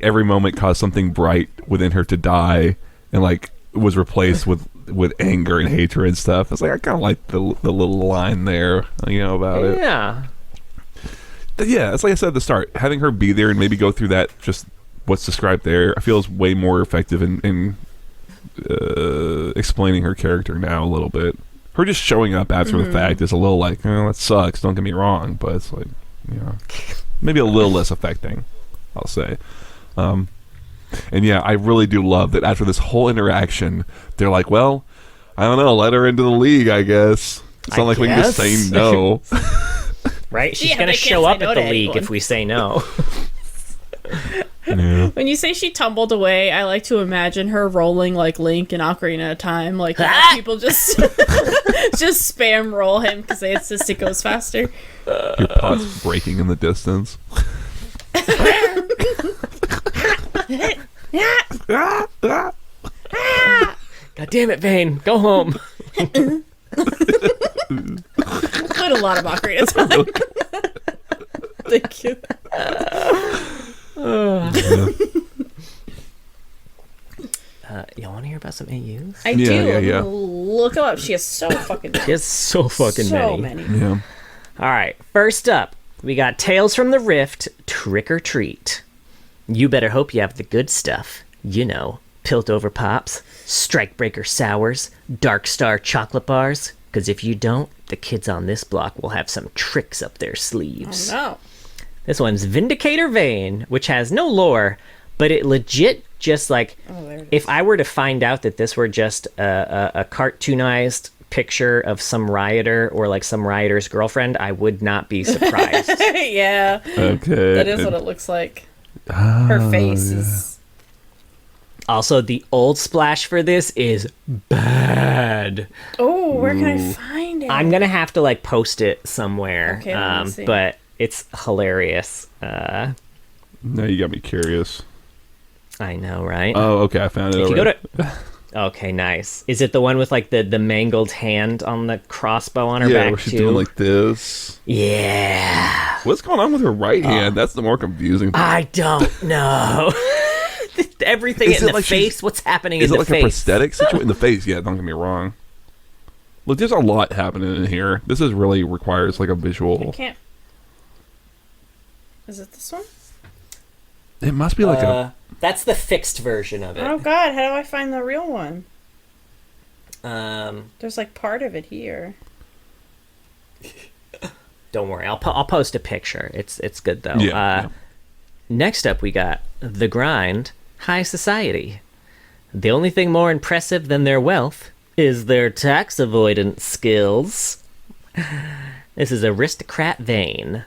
every moment caused something bright within her to die, and like was replaced with anger and hatred and stuff. It's like, I kind of like the little line there, about it. Yeah. But yeah, it's like I said at the start, having her be there and maybe go through that, just what's described there, I feel is way more effective in explaining her character now a little bit. Her just showing up after the fact is a little like, that sucks, don't get me wrong, but it's like, maybe a little less affecting, I'll say. And yeah, I really do love that after this whole interaction, they're like, well, I don't know, let her into the league, I guess. It's not like we can just say no. Right? She's going to show up at the league if we say no. Yeah. When you say she tumbled away, I like to imagine her rolling like Link in Ocarina of Time. Like people just just spam roll him because they insist it goes faster. Your pot's breaking in the distance. God damn it, Vayne. Go home. Played a lot of Ocarina of Time. Thank you. Y'all want to hear about some AUs? I do. Yeah. Look her up. She has so fucking She has so fucking many. Yeah. All right, first up, we got Tales from the Rift, Trick or Treat. You better hope you have the good stuff. You know, Piltover Pops, Strikebreaker Sours, Dark Star Chocolate Bars. Because if you don't, the kids on this block will have some tricks up their sleeves. Oh, no. This one's Vindicator Vayne, which has no lore, but it legit just like, if I were to find out that this were just a cartoonized picture of some rioter or like some rioter's girlfriend, I would not be surprised. Yeah. Okay. That is what it looks like. Her face is... Also, the old splash for this is bad. Oh, where can I find it? I'm going to have to like post it somewhere, Okay, let me see. but it's hilarious. Now you got me curious. I know, right? Oh, okay. I found it. If you already. go to... Okay, nice. Is it the one with like the mangled hand on the crossbow on her yeah, back where she's too? doing like this. Yeah. What's going on with her right hand? That's the more confusing part. I don't know. Everything Is in it the like she's- face. What's happening Is in it the like face? a prosthetic situation in the face? Yeah, don't get me wrong. Look, there's a lot happening in here. This is really requires like a I visual. can't... Is it this one? It must be like a. That's the fixed version of it. Oh, God. How do I find the real one? Um, There's like part of it here. don't worry, I'll post a picture. It's good though. Yeah. Next up, we got The Grind, High Society. The only thing more impressive than their wealth is their tax avoidance skills. This is aristocrat Vayne.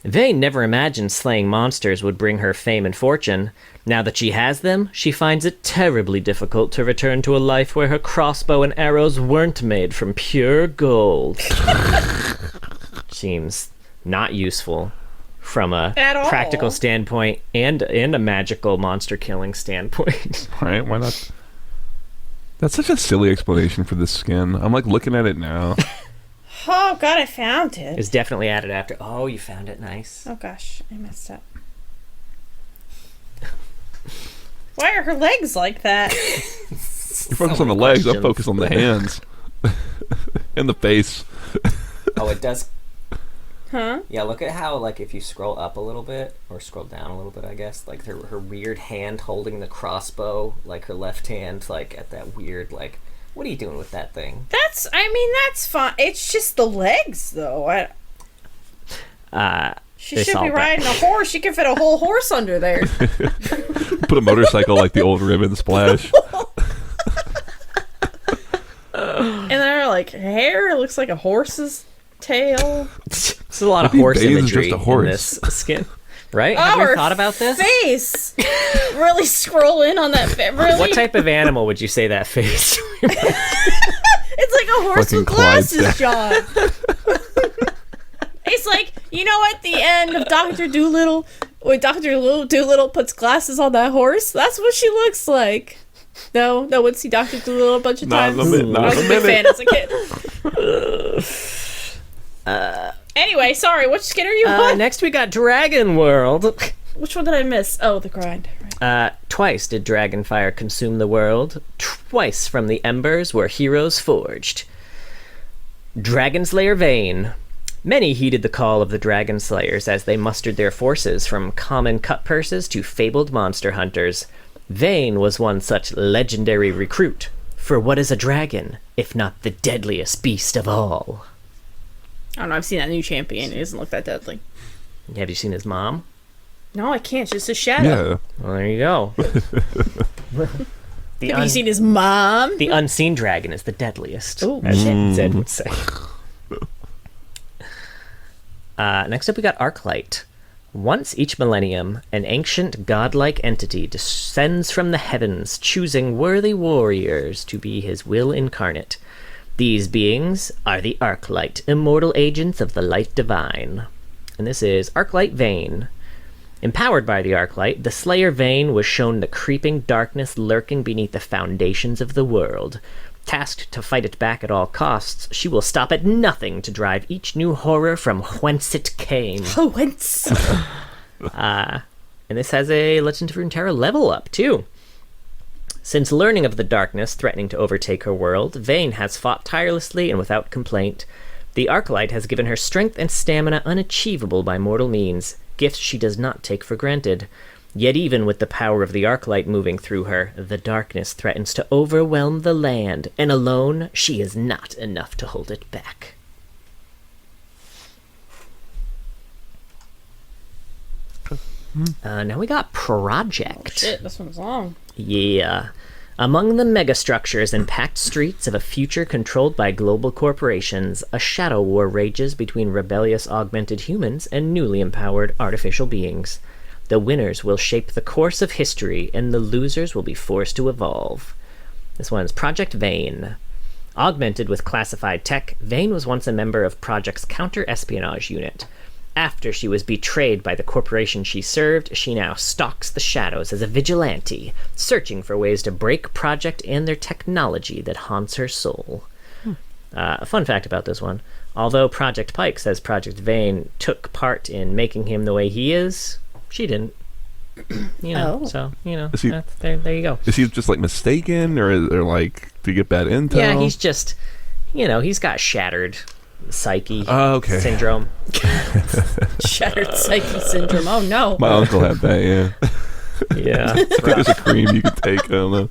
Vayne never imagined slaying monsters would bring her fame and fortune. Now that she has them, she finds it terribly difficult to return to a life where her crossbow and arrows weren't made from pure gold. Seems not useful from a At all. practical standpoint and a magical monster killing standpoint. Right? Why not? That's such a silly explanation for this skin. I'm like looking at it now. Oh, God, I found it. It's definitely added after. Oh, you found it. Nice. Oh, gosh. I messed up. Why are her legs like that? You focus on the legs. I'm focused on the hands. And the face. Oh, it does. Huh? Yeah, look at how, like, if you scroll up a little bit, or scroll down a little bit, I guess, like, her weird hand holding the crossbow, like, her left hand, like, at that weird, like, what are you doing with that thing? That's fine. It's just the legs, though. She It's should all be bad. riding a horse. She could fit a whole horse under there. Put a motorcycle like the old ribbon splash. And then her, like, hair looks like a horse's tail. There's a lot of Maybe horse Vayne's imagery just a horse. in this skin. Right? Have you her ever thought about this? face. Really scroll in on that face. Really? What type of animal would you say that face? It's like a horse Fucking with glasses, Clydesdale. John. It's like, you know, at the end of Dr. Doolittle, when Dr. Doolittle puts glasses on that horse, that's what she looks like. No one see Dr. Doolittle a bunch of Not times. in a minute, not I was in a a big fan minute. as a kid. Anyway, sorry, which skin are you on? Next we got Dragon World. Which one did I miss? Oh, the grind. Right. Twice did Dragonfire consume the world. Twice from the embers were heroes forged. Dragon Slayer Vayne. Many heeded the call of the Dragon Slayers as they mustered their forces from common cut purses to fabled monster hunters. Vayne was one such legendary recruit. For what is a dragon, if not the deadliest beast of all? I don't know, I've seen that new champion. It doesn't look that deadly. Have you seen his mom? No, I can't. It's just a shadow. Yeah. Well, there you go. Have you seen his mom? The unseen dragon is the deadliest, Ooh, as shit. Zed would say. Next up, we got Arclight. Once each millennium, an ancient godlike entity descends from the heavens, choosing worthy warriors to be his will incarnate. These beings are the Arclight, immortal agents of the light divine. And this is Arclight Vayne. Empowered by the Arclight, the Slayer Vayne was shown the creeping darkness lurking beneath the foundations of the world. Tasked to fight it back at all costs, she will stop at nothing to drive each new horror from whence it came. Oh, whence? And this has a Legend of Runeterra level up, too. Since learning of the darkness threatening to overtake her world, Vayne has fought tirelessly and without complaint. The Arclight has given her strength and stamina unachievable by mortal means, gifts she does not take for granted. Yet even with the power of the Arclight moving through her, the darkness threatens to overwhelm the land, and alone she is not enough to hold it back. Now we got Project. Oh, shit, this one's long. Yeah. Among the megastructures and packed streets of a future controlled by global corporations, a shadow war rages between rebellious augmented humans and newly empowered artificial beings. The winners will shape the course of history, and the losers will be forced to evolve. This one's Project Vayne. Augmented with classified tech, Vayne was once a member of Project's counter-espionage unit. After she was betrayed by the corporation she served, she now stalks the shadows as a vigilante, searching for ways to break Project and their technology that haunts her soul. A fun fact about this one. Although Project Pike says Project Vayne took part in making him the way he is, she didn't. So, there you go. Is he just like mistaken, or like, do you get bad intel? Yeah, he's just, he's got shattered psyche syndrome. Shattered psyche syndrome. Oh, no. My uncle had that, yeah. Yeah. I think there's a cream you could take. I don't know.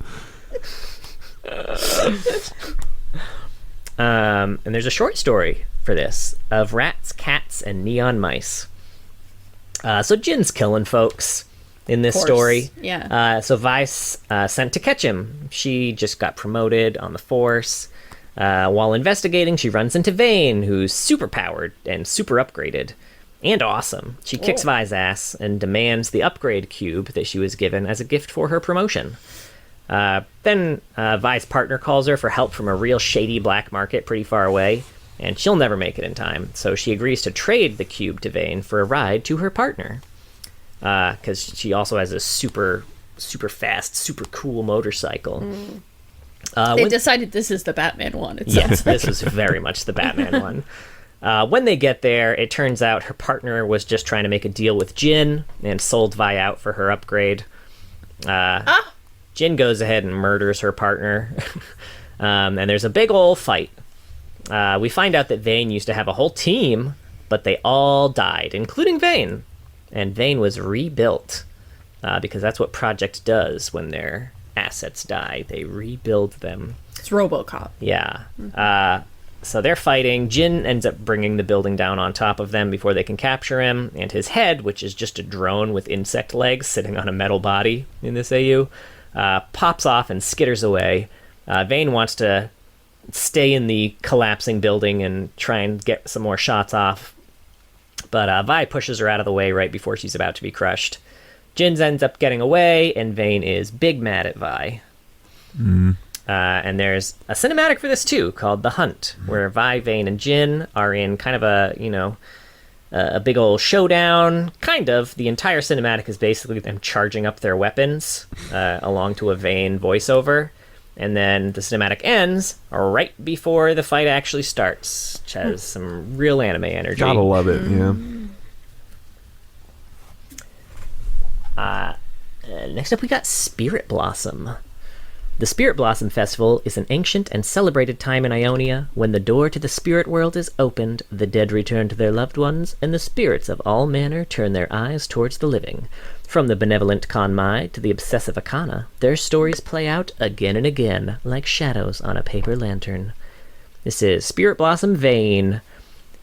And there's a short story for this of rats, cats, and neon mice. So Jin's killing folks in this story. Yeah. So Vice sent to catch him. She just got promoted on the force. While investigating, she runs into Vayne, who's super powered and super upgraded. And awesome. She kicks Vi's ass and demands the upgrade cube that she was given as a gift for her promotion. Then Vi's partner calls her for help from a real shady black market pretty far away, and she'll never make it in time, so she agrees to trade the cube to Vayne for a ride to her partner. Because she also has a super, super fast, super cool motorcycle. They decided this is the Batman one. Yes, this is very much the Batman one. When they get there, it turns out her partner was just trying to make a deal with Jin and sold Vi out for her upgrade. Jin goes ahead and murders her partner. And there's a big ol' fight. We find out that Vayne used to have a whole team, but they all died, including Vayne. And Vayne was rebuilt, because that's what Project does when their assets die. They rebuild them. It's RoboCop. Yeah. So they're fighting. Jin ends up bringing the building down on top of them before they can capture him, and his head, which is just a drone with insect legs sitting on a metal body in this AU, pops off and skitters away. Vayne wants to stay in the collapsing building and try and get some more shots off, but Vi pushes her out of the way right before she's about to be crushed. Jin ends up getting away, and Vayne is big mad at Vi. And there's a cinematic for this too, called The Hunt, where Vi, Vayne, and Jin are in kind of a big old showdown. Kind of. The entire cinematic is basically them charging up their weapons along to a Vayne voiceover. And then the cinematic ends right before the fight actually starts, which has some real anime energy. Gotta love it, yeah. Next up, we got Spirit Blossom. The Spirit Blossom Festival is an ancient and celebrated time in Ionia when the door to the spirit world is opened, the dead return to their loved ones, and the spirits of all manner turn their eyes towards the living. From the benevolent Kanmai to the obsessive Akana, their stories play out again and again, like shadows on a paper lantern. This is Spirit Blossom Vayne.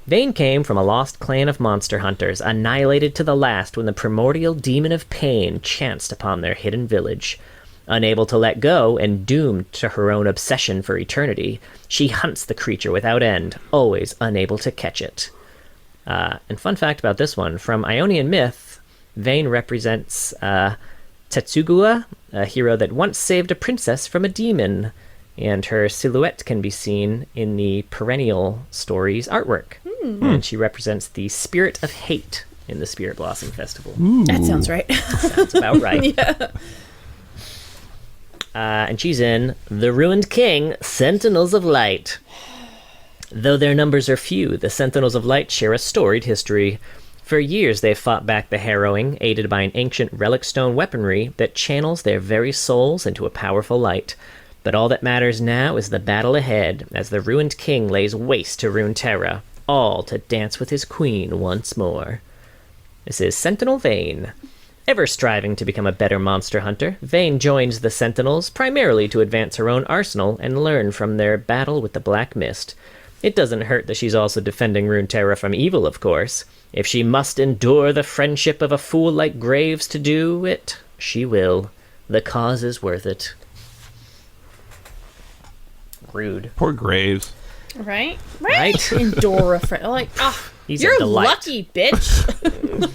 Vayne came from a lost clan of monster hunters, annihilated to the last when the primordial demon of pain chanced upon their hidden village. Unable to let go and doomed to her own obsession for eternity, she hunts the creature without end, always unable to catch it. And fun fact about this one, from Ionian myth, Vayne represents Tetsugua, a hero that once saved a princess from a demon, and her silhouette can be seen in the Perennial Stories artwork. And she represents the spirit of hate in the Spirit Blossom Festival. Ooh. That sounds right. Sounds about right. Yeah. And she's in The Ruined King, Sentinels of Light. Though their numbers are few, the Sentinels of Light share a storied history. For years they've fought back the harrowing, aided by an ancient relic stone weaponry that channels their very souls into a powerful light. But all that matters now is the battle ahead, as the Ruined King lays waste to Runeterra, all to dance with his queen once more. This is Sentinel Vayne. Ever striving to become a better monster hunter, Vayne joins the Sentinels primarily to advance her own arsenal and learn from their battle with the Black Mist. It doesn't hurt that she's also defending Runeterra from evil, of course. If she must endure the friendship of a fool like Graves to do it, she will. The cause is worth it. Rude. Poor Graves. Right? Right? Endora friend. Like, He's a you're delight. lucky, bitch.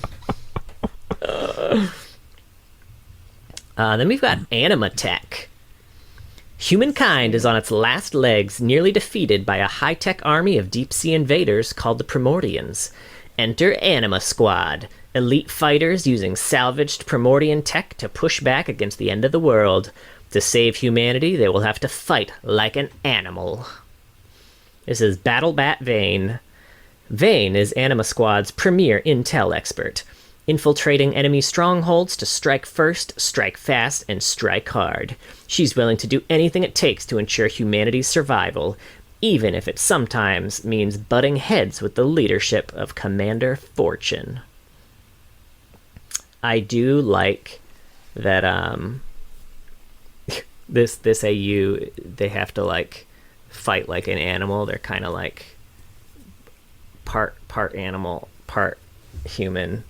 Then we've got Animatech. Humankind is on its last legs, nearly defeated by a high-tech army of deep-sea invaders called the Primordians. Enter Anima Squad, elite fighters using salvaged Primordian tech to push back against the end of the world. To save humanity, they will have to fight like an animal. This is Battle Bat Vayne. Vayne is Anima Squad's premier intel expert, infiltrating enemy strongholds to strike first, strike fast, and strike hard. She's willing to do anything it takes to ensure humanity's survival, even if it sometimes means butting heads with the leadership of Commander Fortune. I do like that this AU, they have to like fight like an animal. They're kind of like part animal, part human.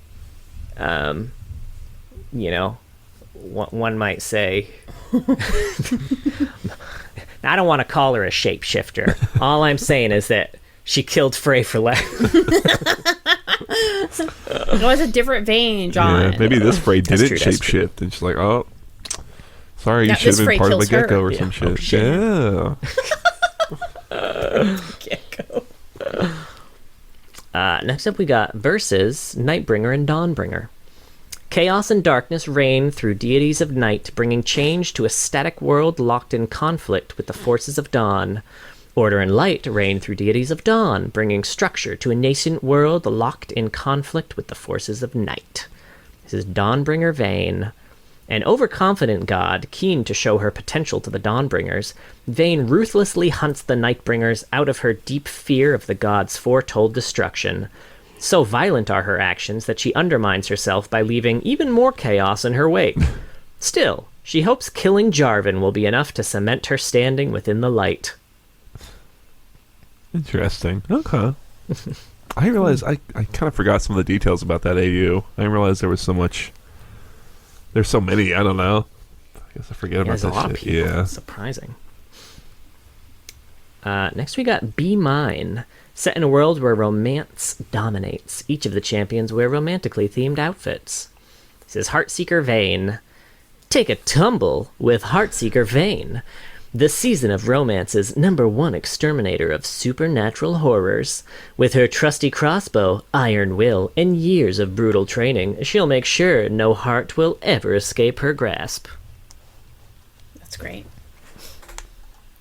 You know, one might say, I don't want to call her a shapeshifter. All I'm saying is that she killed Frey for life. It was a different Vayne, John. Yeah, maybe this Frey didn't true, that's true. shapeshift, and she's like, oh, sorry, you Now, should this have been Frey part of the kills her. gecko or Yeah. some shit. Oh, shit. Yeah. Gecko. Next up, we got Versus, Nightbringer and Dawnbringer. Chaos and darkness reign through deities of night, bringing change to a static world locked in conflict with the forces of dawn. Order and light reign through deities of dawn, bringing structure to a nascent world locked in conflict with the forces of night. This is Dawnbringer Vayne. An overconfident god, keen to show her potential to the Dawnbringers, Vayne ruthlessly hunts the Nightbringers out of her deep fear of the god's foretold destruction. So violent are her actions that she undermines herself by leaving even more chaos in her wake. Still, she hopes killing Jarvan will be enough to cement her standing within the light. Interesting. Okay. I realized I kind of forgot some of the details about that AU. I didn't realize there was so much. There's so many. I don't know. I guess I forget about There's that a lot shit. of people. Yeah. Surprising. Next we got Be Mine. Set in a world where romance dominates, each of the champions wear romantically themed outfits. This is Heartseeker Vayne. Take a tumble with Heartseeker Vayne, the season of romance's #1 exterminator of supernatural horrors. With her trusty crossbow, iron will, and years of brutal training, she'll make sure no heart will ever escape her grasp. That's great.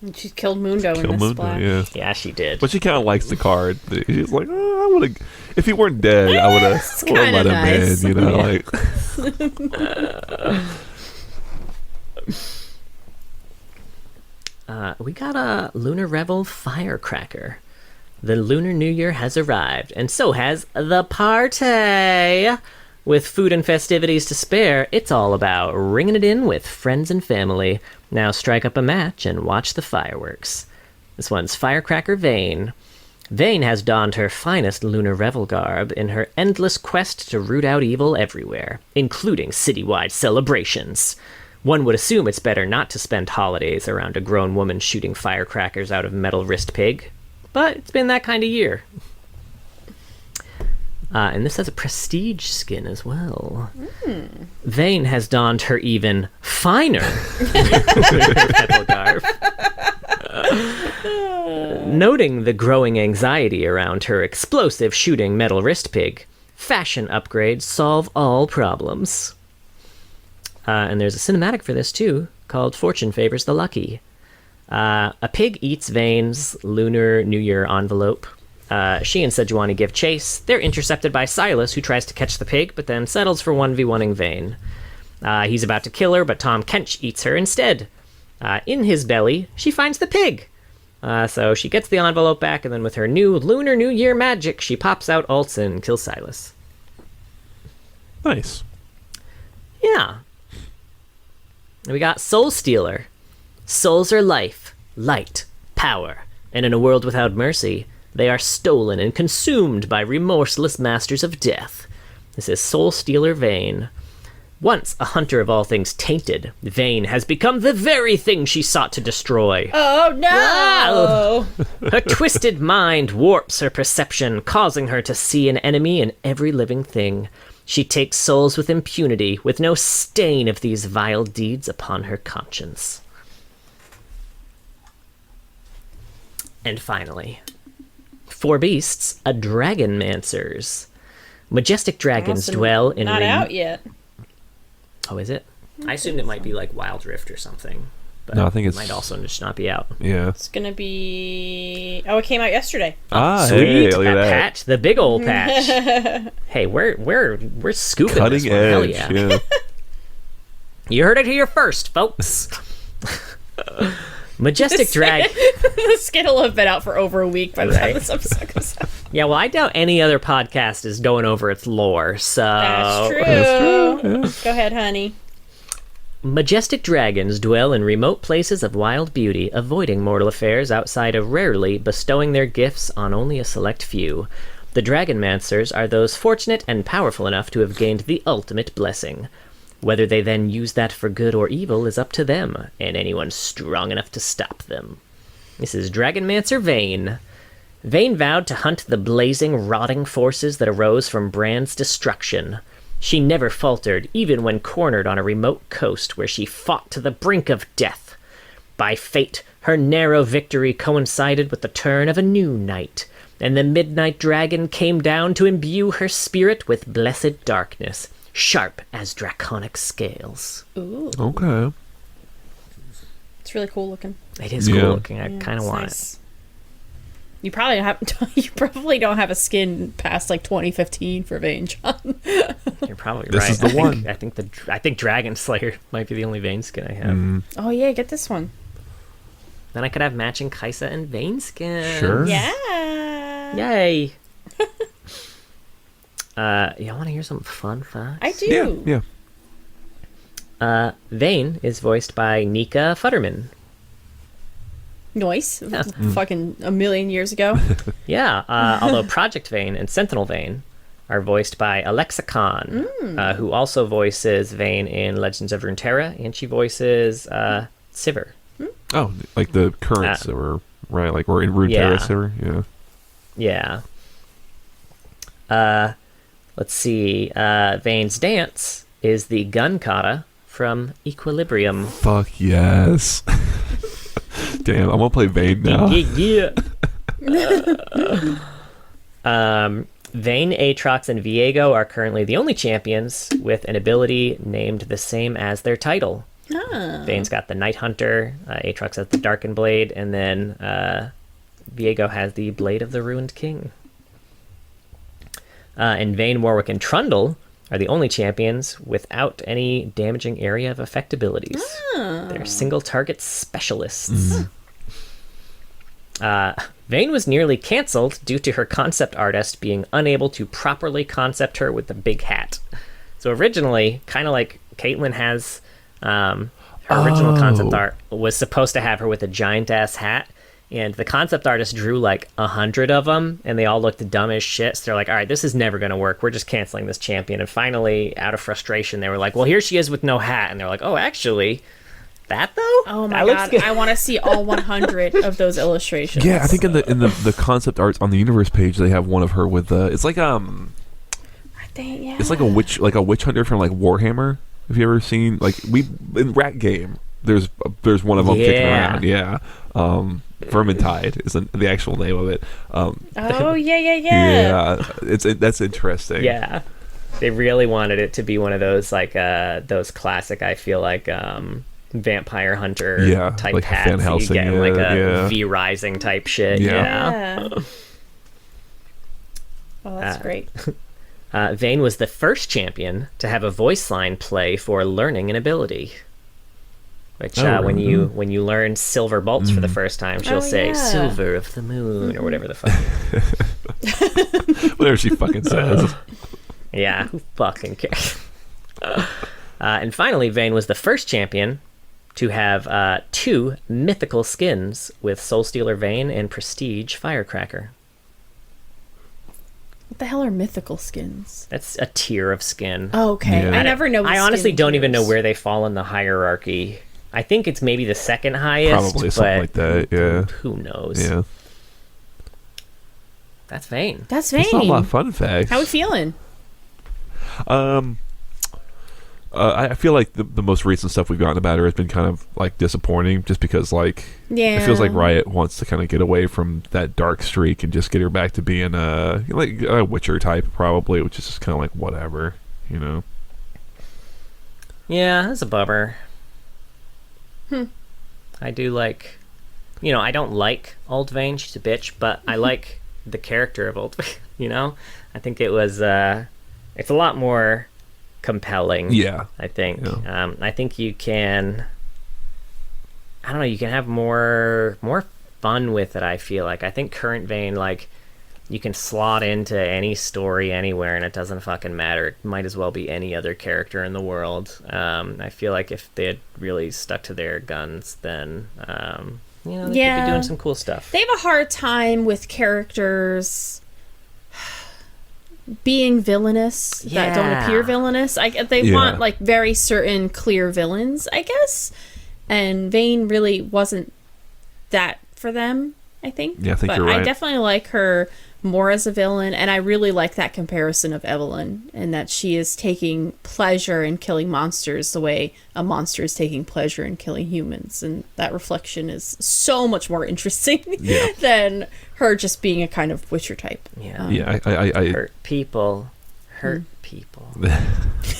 And she killed Mundo in Kill this Mundo, splash. yeah. Yeah, she did. But she kind of likes the card. She's like, oh, I would have. If he weren't dead, I would have let kinda him nice. in. You know, like. We got a Lunar Revel Firecracker. The Lunar New Year has arrived, and so has the party. With food and festivities to spare, it's all about ringing it in with friends and family. Now strike up a match and watch the fireworks. This one's Firecracker Vayne. Vayne has donned her finest Lunar Revel garb in her endless quest to root out evil everywhere, including citywide celebrations. One would assume it's better not to spend holidays around a grown woman shooting firecrackers out of metal wrist pig, but it's been that kind of year. And this has a prestige skin as well. Vayne has donned her even finer petal garb. Noting the growing anxiety around her explosive shooting metal wrist pig, fashion upgrades solve all problems. And there's a cinematic for this too, called Fortune Favors the Lucky. A pig eats Vayne's Lunar New Year envelope. She and Sejuani give chase. They're intercepted by Silas, who tries to catch the pig, but then settles for 1v1ing Vayne. He's about to kill her, but Tom Kench eats her instead. In his belly, she finds the pig. So she gets the envelope back, and then with her new Lunar New Year magic, she pops out ults and kills Silas. Nice. Yeah. And we got Soul Stealer. Souls are life, light, power, and in a world without mercy, they are stolen and consumed by remorseless masters of death. This is Soul Stealer Vayne. Once a hunter of all things tainted, Vayne has become the very thing she sought to destroy. Oh, no! Her twisted mind warps her perception, causing her to see an enemy in every living thing. She takes souls with impunity, with no stain of these vile deeds upon her conscience. And finally, 4 beasts, a dragon-mancers. Majestic dragons dwell in... Not out yet. Oh, is it? I assumed it might be like Wild Rift or something. But No, I think it it's... might also just not be out. Yeah. It's gonna be... Oh, it came out yesterday. Sweet. Hey, look at that. Patch, the big old patch. Hey, we're scooping Cutting this one. Hell edge. yeah. You heard it here first, folks. Majestic Dragon. The skin will have been out for over a week by the time Right. this episode comes out. Yeah, well, I doubt any other podcast is going over its lore, so... That's true. That's true, yeah. Go ahead, honey. Majestic dragons dwell in remote places of wild beauty, avoiding mortal affairs outside of rarely bestowing their gifts on only a select few. The Dragonmancers are those fortunate and powerful enough to have gained the ultimate blessing. Whether they then use that for good or evil is up to them, and anyone strong enough to stop them. This is Dragonmancer Vayne. Vayne vowed to hunt the blazing, rotting forces that arose from Brand's destruction. She never faltered, even when cornered on a remote coast where she fought to the brink of death. By fate, her narrow victory coincided with the turn of a new night, and the Midnight Dragon came down to imbue her spirit with blessed darkness, sharp as draconic scales. Ooh. Okay. It's really cool looking. It is Yeah. cool looking. I Yeah, kind of it's want nice. You probably don't have a skin past like 2015 for Vayne, John. it. You're probably This right. is the one. I think Dragon Slayer might be the only Vayne skin I have. Oh yeah, get this one. Then I could have matching Kaisa and Vayne skins. Sure. Yeah. Yay. Y'all want to hear some fun facts? I do. Yeah. Vayne is voiced by Nika Futterman. Noise. Fucking a million years ago. Yeah, although Project Vayne and Sentinel Vayne are voiced by Alexa Khan, who also voices Vayne in Legends of Runeterra, and she voices Sivir. Oh, like the current Sivir, right? Like we're in Runeterra Sivir. Yeah. Yeah. Let's see. Vayne's dance is the gun kata from Equilibrium. Fuck yes. Damn, I'm gonna play Vayne now. Yeah. Vayne, Aatrox, and Viego are currently the only champions with an ability named the same as their title. Vayne's got the Night Hunter, Aatrox has the Darkened Blade, and then Viego has the Blade of the Ruined King. And Vayne, Warwick, and Trundle are the only champions without any damaging area of effect abilities. They're single target specialists. Vayne was nearly cancelled due to her concept artist being unable to properly concept her with the big hat. So originally, kind of like Caitlyn has, her original concept art was supposed to have her with a giant ass hat. And the concept artist drew like 100 of them, and they all looked dumb as shit. So they're like, all right, this is never going to work. We're just canceling this champion. And finally, out of frustration, they were like, well, here she is with no hat. And they're like, oh, actually, that though? Oh my god, I want to see all 100 of those illustrations. Yeah, I think in the concept arts on the universe page they have one of her with it's like Yeah. It's like a witch hunter from like Warhammer. Have you ever seen like in Rat Game? There's one of them kicking around. Yeah. Vermintide is the actual name of it. Yeah. That's interesting. Yeah. They really wanted it to be one of those like those classic, I feel like vampire hunter type like hats Van Helsing, you get in like a V Rising type shit. Yeah. Oh, that's great. Vayne was the first champion to have a voice line play for learning an ability. Which when you learn Silver Bolts for the first time, she'll say "Silver of the Moon" or whatever the fuck. Whatever she fucking says. Yeah, who fucking cares? And finally, Vayne was the first champion to have 2 mythical skins with Soul Stealer Vayne and Prestige Firecracker. What the hell are mythical skins? That's a tier of skin. Oh, okay. Yeah. I never know. I honestly don't even know where they fall in the hierarchy. I think it's maybe the second highest. Probably something like that. Yeah. Who knows? Yeah. That's Vayne. That's Vayne. That's not a lot of fun facts. How we feeling? I feel like the most recent stuff we've gotten about her has been kind of like disappointing, just because like it feels like Riot wants to kind of get away from that dark streak and just get her back to being like a Witcher type probably, which is just kind of like whatever, you know. Yeah, that's a bummer. I do like, I don't like Old Vayne. She's a bitch, but I like the character of Old Vayne. I think it was it's a lot more compelling. Yeah, I think. Yeah. I think you can. I don't know. You can have more fun with it. I feel like. I think current Vayne, like, you can slot into any story anywhere, and it doesn't fucking matter. It might as well be any other character in the world. I feel like if they had really stuck to their guns, then they could be doing some cool stuff. They have a hard time with characters being villainous that don't appear villainous. They want like very certain clear villains, I guess. And Vayne really wasn't that for them, I think. Yeah, I think but you're right. I definitely like her more as a villain, and I really like that comparison of Evelyn, and that she is taking pleasure in killing monsters the way a monster is taking pleasure in killing humans, and that reflection is so much more interesting than her just being a kind of Witcher type. I hurt people.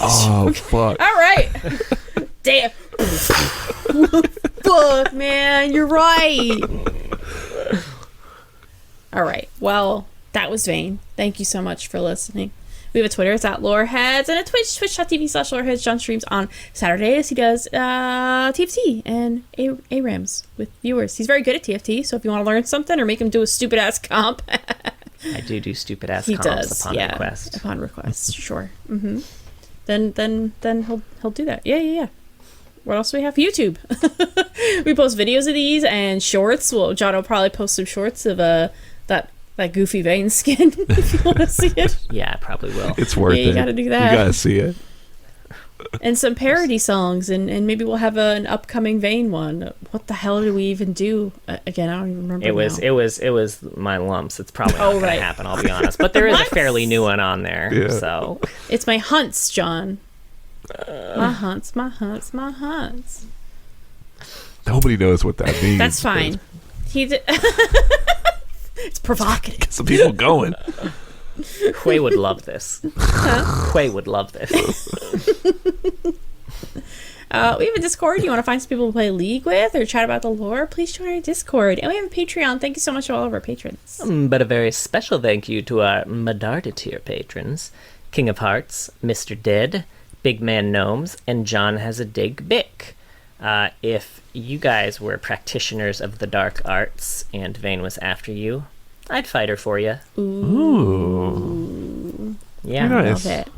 Oh fuck! All right. Damn. Fuck, man, you're right. All right. Well, that was Vayne. Thank you so much for listening. We have a Twitter. It's at Loreheads, and a Twitch, twitch.tv/Loreheads. John streams on Saturdays. He does TFT and ARAMs with viewers. He's very good at TFT, so if you want to learn something or make him do a stupid-ass comp... I do stupid-ass he comps does, upon request. Upon request, sure. Mm-hmm. Then he'll do that. Yeah. What else do we have? YouTube. We post videos of these and shorts. Well, John will probably post some shorts of that goofy Vayne skin if you want to see it. Yeah, I probably will. It's worth it. You gotta do that. You gotta see it. And some parody songs, and maybe we'll have an upcoming Vayne one. What the hell did we even do? Again, I don't even remember. It was my lumps. It's probably not gonna happen, I'll be honest. But there is a fairly new one on there. Yeah. So it's my hunts, John. My hunts. Nobody knows what that means. That's fine. It's provocative. Get some people going. Quay would love this. Quay would love this. We have a Discord. You want to find some people to play League with or chat about the lore? Please join our Discord. And we have a Patreon. Thank you so much to all of our patrons. But a very special thank you to our Medarda tier patrons: King of Hearts, Mr. Dead, Big Man Gnomes, and John Has a Dig Bick. If you guys were practitioners of the dark arts and Vayne was after you, I'd fight her for you. Ooh. Yeah. Nice. Love it.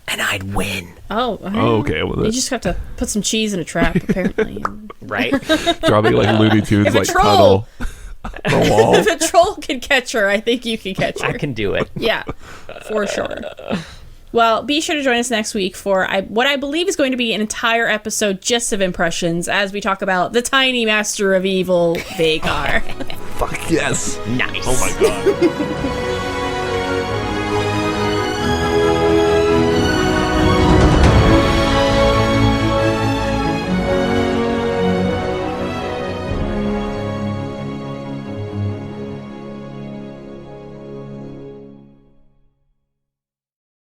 And I'd win. Oh, okay. Well, you just have to put some cheese in a trap, apparently. Right? Dropping like Looney Tunes, If like a troll- tunnel. The wall. If a troll can catch her, I think you can catch her. I can do it. Yeah, for sure. Well, be sure to join us next week for what I believe is going to be an entire episode just of impressions as we talk about the tiny master of evil, Vhagar. Fuck yes. Nice. Oh my god.